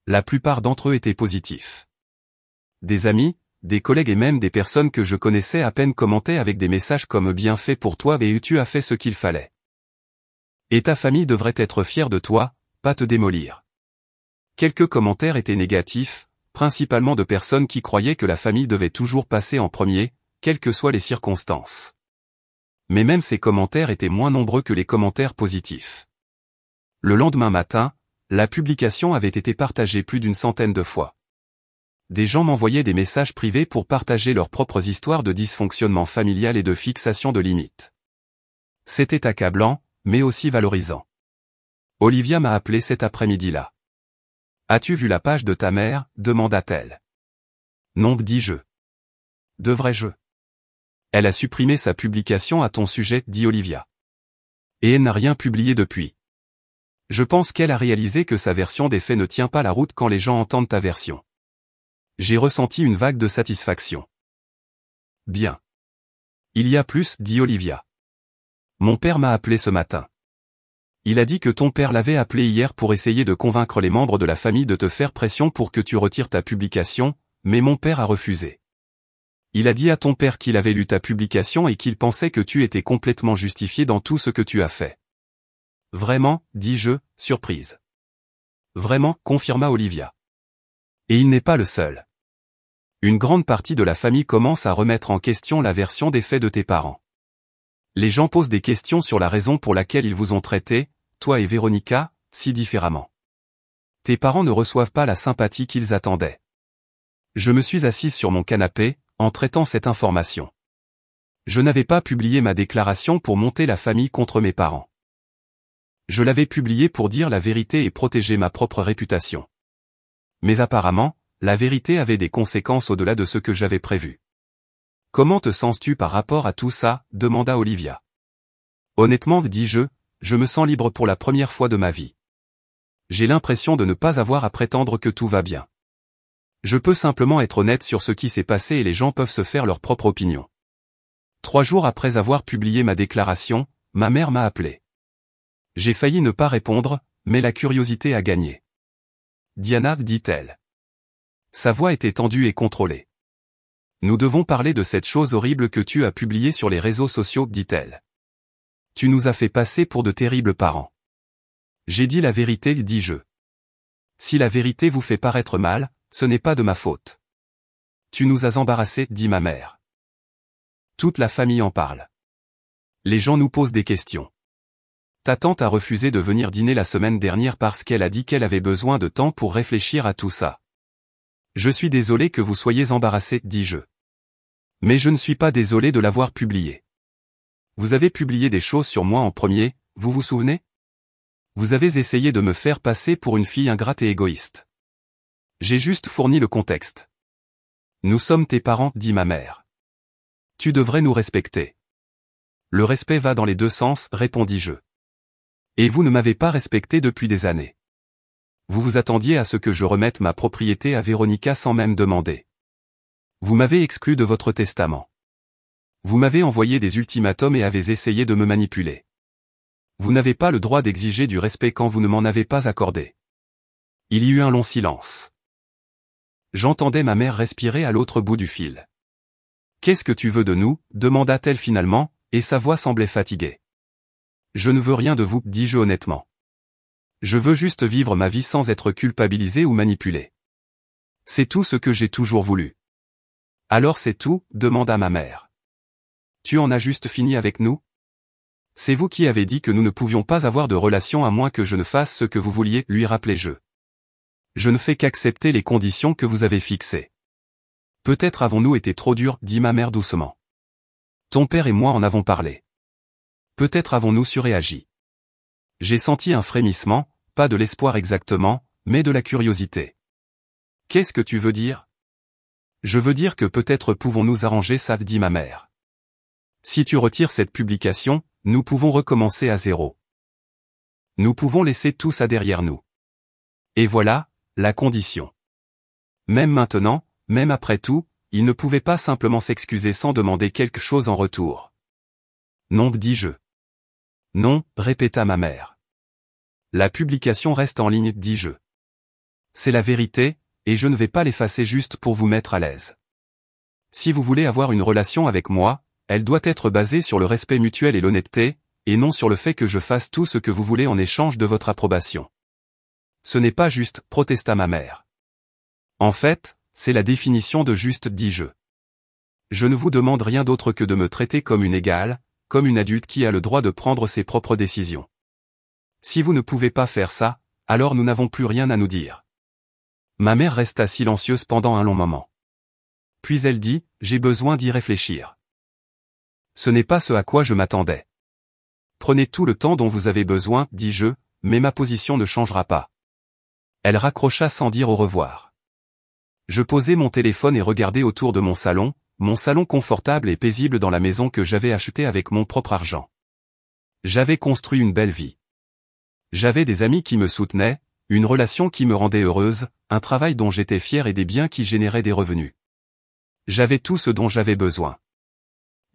La plupart d'entre eux étaient positifs. Des amis, des collègues et même des personnes que je connaissais à peine commentaient avec des messages comme « bien fait pour toi et tu as fait ce qu'il fallait ». Et ta famille devrait être fière de toi, pas te démolir. Quelques commentaires étaient négatifs, principalement de personnes qui croyaient que la famille devait toujours passer en premier, quelles que soient les circonstances. Mais même ces commentaires étaient moins nombreux que les commentaires positifs. Le lendemain matin, la publication avait été partagée plus d'1 centaine de fois. Des gens m'envoyaient des messages privés pour partager leurs propres histoires de dysfonctionnement familial et de fixation de limites. C'était accablant, mais aussi valorisant. Olivia m'a appelé cet après-midi-là. « As-tu vu la page de ta mère ?» demanda-t-elle. « Non, dis-je. Devrais-je ? Elle a supprimé sa publication à ton sujet, dit Olivia. Et elle n'a rien publié depuis. Je pense qu'elle a réalisé que sa version des faits ne tient pas la route quand les gens entendent ta version. J'ai ressenti une vague de satisfaction. Bien. Il y a plus, dit Olivia. Mon père m'a appelé ce matin. Il a dit que ton père l'avait appelé hier pour essayer de convaincre les membres de la famille de te faire pression pour que tu retires ta publication, mais mon père a refusé. Il a dit à ton père qu'il avait lu ta publication et qu'il pensait que tu étais complètement justifié dans tout ce que tu as fait. Vraiment, dis-je, surprise. Vraiment, confirma Olivia. Et il n'est pas le seul. Une grande partie de la famille commence à remettre en question la version des faits de tes parents. Les gens posent des questions sur la raison pour laquelle ils vous ont traité, toi et Véronica, si différemment. Tes parents ne reçoivent pas la sympathie qu'ils attendaient. Je me suis assise sur mon canapé, en traitant cette information. Je n'avais pas publié ma déclaration pour monter la famille contre mes parents. Je l'avais publiée pour dire la vérité et protéger ma propre réputation. Mais apparemment, la vérité avait des conséquences au-delà de ce que j'avais prévu. Comment te sens-tu par rapport à tout ça, demanda Olivia. Honnêtement, dis-je, je me sens libre pour la première fois de ma vie. J'ai l'impression de ne pas avoir à prétendre que tout va bien. Je peux simplement être honnête sur ce qui s'est passé et les gens peuvent se faire leur propre opinion. 3 jours après avoir publié ma déclaration, ma mère m'a appelé. J'ai failli ne pas répondre, mais la curiosité a gagné. Diana, dit-elle. Sa voix était tendue et contrôlée. Nous devons parler de cette chose horrible que tu as publiée sur les réseaux sociaux, dit-elle. Tu nous as fait passer pour de terribles parents. J'ai dit la vérité, dis-je. Si la vérité vous fait paraître mal, ce n'est pas de ma faute. Tu nous as embarrassés, dit ma mère. Toute la famille en parle. Les gens nous posent des questions. Ta tante a refusé de venir dîner la semaine dernière parce qu'elle a dit qu'elle avait besoin de temps pour réfléchir à tout ça. Je suis désolé que vous soyez embarrassés, dis-je. Mais je ne suis pas désolé de l'avoir publié. Vous avez publié des choses sur moi en premier, vous vous souvenez? Vous avez essayé de me faire passer pour une fille ingrate et égoïste. J'ai juste fourni le contexte. Nous sommes tes parents, dit ma mère. Tu devrais nous respecter. Le respect va dans les 2 sens, répondis-je. Et vous ne m'avez pas respecté depuis des années. Vous vous attendiez à ce que je remette ma propriété à Véronica sans même demander. Vous m'avez exclu de votre testament. Vous m'avez envoyé des ultimatums et avez essayé de me manipuler. Vous n'avez pas le droit d'exiger du respect quand vous ne m'en avez pas accordé. Il y eut un long silence. J'entendais ma mère respirer à l'autre bout du fil. Qu'est-ce que tu veux de nous, demanda-t-elle finalement, et sa voix semblait fatiguée. Je ne veux rien de vous, dis-je honnêtement. Je veux juste vivre ma vie sans être culpabilisé ou manipulé. C'est tout ce que j'ai toujours voulu. Alors c'est tout, demanda ma mère. Tu en as juste fini avec nous? C'est vous qui avez dit que nous ne pouvions pas avoir de relation à moins que je ne fasse ce que vous vouliez, lui rappelai-je. Je ne fais qu'accepter les conditions que vous avez fixées. Peut-être avons-nous été trop durs, dit ma mère doucement. Ton père et moi en avons parlé. Peut-être avons-nous surréagi. J'ai senti un frémissement, pas de l'espoir exactement, mais de la curiosité. Qu'est-ce que tu veux dire? Je veux dire que peut-être pouvons-nous arranger ça, dit ma mère. Si tu retires cette publication, nous pouvons recommencer à zéro. Nous pouvons laisser tout ça derrière nous. Et voilà, la condition. Même maintenant, même après tout, il ne pouvait pas simplement s'excuser sans demander quelque chose en retour. Non, dis-je. Non, répéta ma mère. La publication reste en ligne, dis-je. C'est la vérité, et je ne vais pas l'effacer juste pour vous mettre à l'aise. Si vous voulez avoir une relation avec moi, elle doit être basée sur le respect mutuel et l'honnêteté, et non sur le fait que je fasse tout ce que vous voulez en échange de votre approbation. Ce n'est pas juste, protesta ma mère. En fait, c'est la définition de juste, dis-je. Je ne vous demande rien d'autre que de me traiter comme une égale, comme une adulte qui a le droit de prendre ses propres décisions. Si vous ne pouvez pas faire ça, alors nous n'avons plus rien à nous dire. Ma mère resta silencieuse pendant un long moment. Puis elle dit, j'ai besoin d'y réfléchir. Ce n'est pas ce à quoi je m'attendais. Prenez tout le temps dont vous avez besoin, dis-je, mais ma position ne changera pas. Elle raccrocha sans dire au revoir. Je posai mon téléphone et regardai autour de mon salon confortable et paisible dans la maison que j'avais achetée avec mon propre argent. J'avais construit une belle vie. J'avais des amis qui me soutenaient, une relation qui me rendait heureuse, un travail dont j'étais fier et des biens qui généraient des revenus. J'avais tout ce dont j'avais besoin.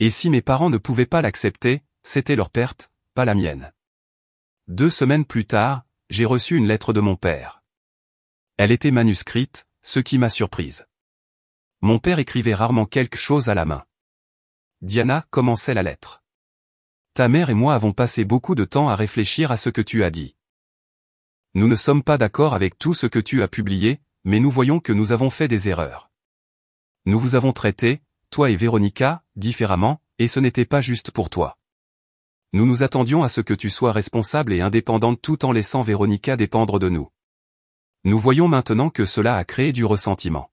Et si mes parents ne pouvaient pas l'accepter, c'était leur perte, pas la mienne. 2 semaines plus tard, j'ai reçu une lettre de mon père. Elle était manuscrite, ce qui m'a surprise. Mon père écrivait rarement quelque chose à la main. Diana, commençait la lettre. Ta mère et moi avons passé beaucoup de temps à réfléchir à ce que tu as dit. Nous ne sommes pas d'accord avec tout ce que tu as publié, mais nous voyons que nous avons fait des erreurs. Nous vous avons traité, toi et Véronica, différemment, et ce n'était pas juste pour toi. Nous nous attendions à ce que tu sois responsable et indépendante tout en laissant Véronica dépendre de nous. Nous voyons maintenant que cela a créé du ressentiment.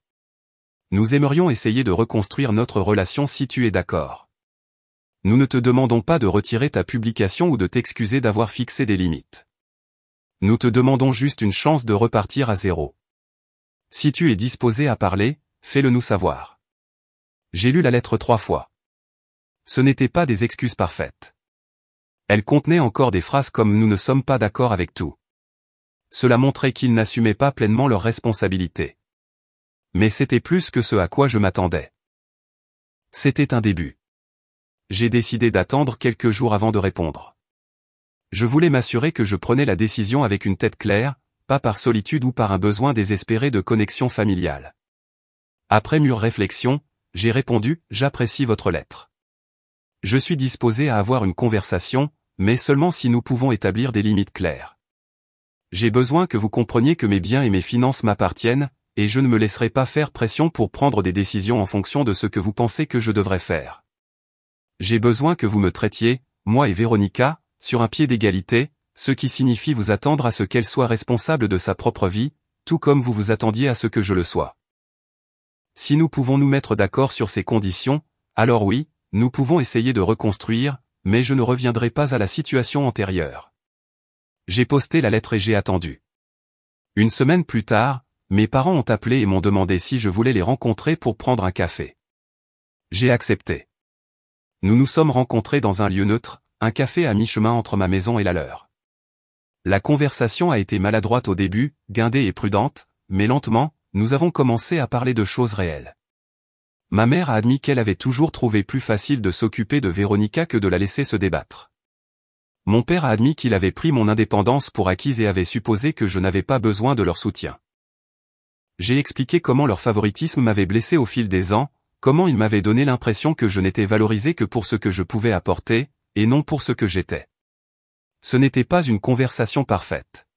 Nous aimerions essayer de reconstruire notre relation si tu es d'accord. Nous ne te demandons pas de retirer ta publication ou de t'excuser d'avoir fixé des limites. Nous te demandons juste une chance de repartir à zéro. Si tu es disposé à parler, fais-le nous savoir. J'ai lu la lettre 3 fois. Ce n'étaient pas des excuses parfaites. Elle contenait encore des phrases comme « nous ne sommes pas d'accord avec tout ». Cela montrait qu'ils n'assumaient pas pleinement leurs responsabilités. Mais c'était plus que ce à quoi je m'attendais. C'était un début. J'ai décidé d'attendre quelques jours avant de répondre. Je voulais m'assurer que je prenais la décision avec une tête claire, pas par solitude ou par un besoin désespéré de connexion familiale. Après mûre réflexion, j'ai répondu « J'apprécie votre lettre. Je suis disposé à avoir une conversation, mais seulement si nous pouvons établir des limites claires. J'ai besoin que vous compreniez que mes biens et mes finances m'appartiennent, et je ne me laisserai pas faire pression pour prendre des décisions en fonction de ce que vous pensez que je devrais faire. J'ai besoin que vous me traitiez, moi et Véronica, sur un pied d'égalité, ce qui signifie vous attendre à ce qu'elle soit responsable de sa propre vie, tout comme vous vous attendiez à ce que je le sois. Si nous pouvons nous mettre d'accord sur ces conditions, alors oui, nous pouvons essayer de reconstruire, mais je ne reviendrai pas à la situation antérieure. J'ai posté la lettre et j'ai attendu. 1 semaine plus tard, mes parents ont appelé et m'ont demandé si je voulais les rencontrer pour prendre un café. J'ai accepté. Nous nous sommes rencontrés dans un lieu neutre, un café à mi-chemin entre ma maison et la leur. La conversation a été maladroite au début, guindée et prudente, mais lentement, nous avons commencé à parler de choses réelles. Ma mère a admis qu'elle avait toujours trouvé plus facile de s'occuper de Véronica que de la laisser se débattre. Mon père a admis qu'il avait pris mon indépendance pour acquise et avait supposé que je n'avais pas besoin de leur soutien. J'ai expliqué comment leur favoritisme m'avait blessé au fil des ans, comment il m'avait donné l'impression que je n'étais valorisé que pour ce que je pouvais apporter, et non pour ce que j'étais. Ce n'était pas une conversation parfaite.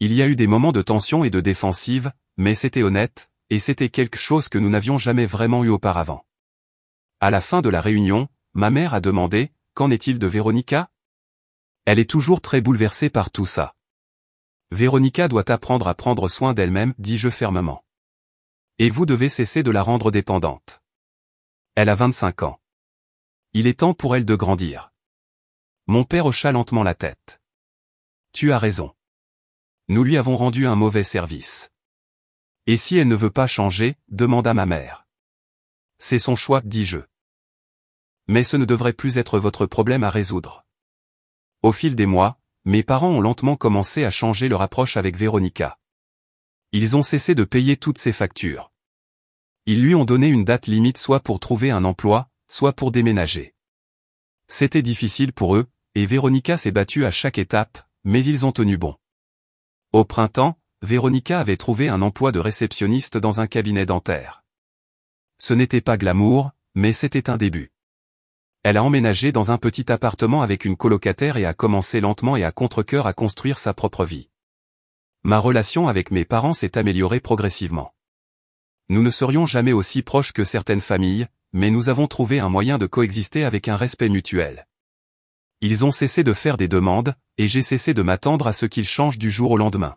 Il y a eu des moments de tension et de défensive, mais c'était honnête, et c'était quelque chose que nous n'avions jamais vraiment eu auparavant. À la fin de la réunion, ma mère a demandé « Qu'en est-il de Véronica ?» Elle est toujours très bouleversée par tout ça. Véronica doit apprendre à prendre soin d'elle-même, dis-je fermement. Et vous devez cesser de la rendre dépendante. Elle a 25 ans. Il est temps pour elle de grandir. Mon père hocha lentement la tête. Tu as raison. Nous lui avons rendu un mauvais service. Et si elle ne veut pas changer, demanda ma mère. C'est son choix, dis-je. Mais ce ne devrait plus être votre problème à résoudre. Au fil des mois, mes parents ont lentement commencé à changer leur approche avec Véronica. Ils ont cessé de payer toutes ses factures. Ils lui ont donné une date limite soit pour trouver un emploi, soit pour déménager. C'était difficile pour eux, et Véronica s'est battue à chaque étape, mais ils ont tenu bon. Au printemps, Véronica avait trouvé un emploi de réceptionniste dans un cabinet dentaire. Ce n'était pas glamour, mais c'était un début. Elle a emménagé dans un petit appartement avec une colocataire et a commencé lentement et à contre-cœur à construire sa propre vie. Ma relation avec mes parents s'est améliorée progressivement. Nous ne serions jamais aussi proches que certaines familles, mais nous avons trouvé un moyen de coexister avec un respect mutuel. Ils ont cessé de faire des demandes, et j'ai cessé de m'attendre à ce qu'ils changent du jour au lendemain.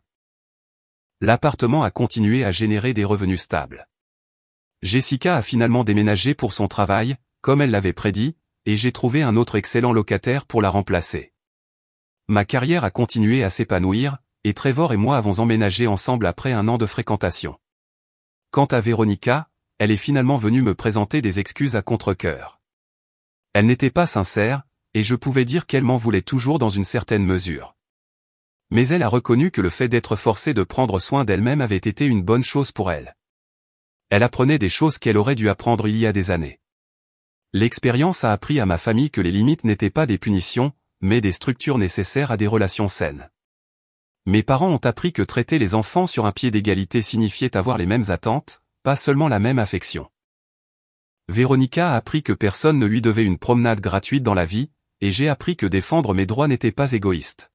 L'appartement a continué à générer des revenus stables. Jessica a finalement déménagé pour son travail, comme elle l'avait prédit, et j'ai trouvé un autre excellent locataire pour la remplacer. Ma carrière a continué à s'épanouir, et Trevor et moi avons emménagé ensemble après 1 an de fréquentation. Quant à Véronica, elle est finalement venue me présenter des excuses à contre-cœur. Elle n'était pas sincère, et je pouvais dire qu'elle m'en voulait toujours dans une certaine mesure. Mais elle a reconnu que le fait d'être forcée de prendre soin d'elle-même avait été une bonne chose pour elle. Elle apprenait des choses qu'elle aurait dû apprendre il y a des années. L'expérience a appris à ma famille que les limites n'étaient pas des punitions, mais des structures nécessaires à des relations saines. Mes parents ont appris que traiter les enfants sur un pied d'égalité signifiait avoir les mêmes attentes, pas seulement la même affection. Véronica a appris que personne ne lui devait une promenade gratuite dans la vie, et j'ai appris que défendre mes droits n'était pas égoïste.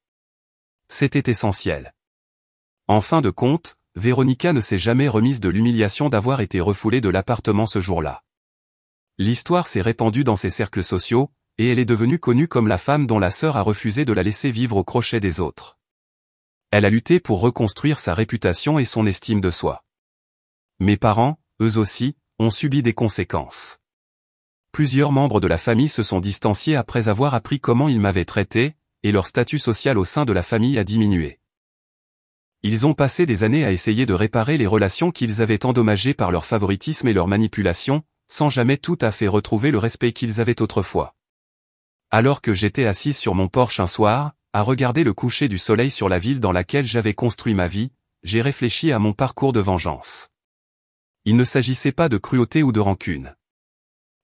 C'était essentiel. En fin de compte, Véronica ne s'est jamais remise de l'humiliation d'avoir été refoulée de l'appartement ce jour-là. L'histoire s'est répandue dans ses cercles sociaux, et elle est devenue connue comme la femme dont la sœur a refusé de la laisser vivre au crochet des autres. Elle a lutté pour reconstruire sa réputation et son estime de soi. Mes parents, eux aussi, ont subi des conséquences. Plusieurs membres de la famille se sont distanciés après avoir appris comment ils m'avaient traité, et leur statut social au sein de la famille a diminué. Ils ont passé des années à essayer de réparer les relations qu'ils avaient endommagées par leur favoritisme et leur manipulation, sans jamais tout à fait retrouver le respect qu'ils avaient autrefois. Alors que j'étais assise sur mon porche un soir, à regarder le coucher du soleil sur la ville dans laquelle j'avais construit ma vie, j'ai réfléchi à mon parcours de vengeance. Il ne s'agissait pas de cruauté ou de rancune.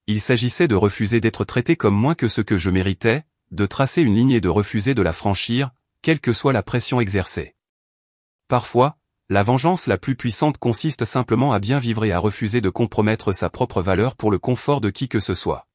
Il s'agissait de refuser d'être traité comme moins que ce que je méritais, de tracer une ligne et de refuser de la franchir, quelle que soit la pression exercée. Parfois, la vengeance la plus puissante consiste simplement à bien vivre et à refuser de compromettre sa propre valeur pour le confort de qui que ce soit.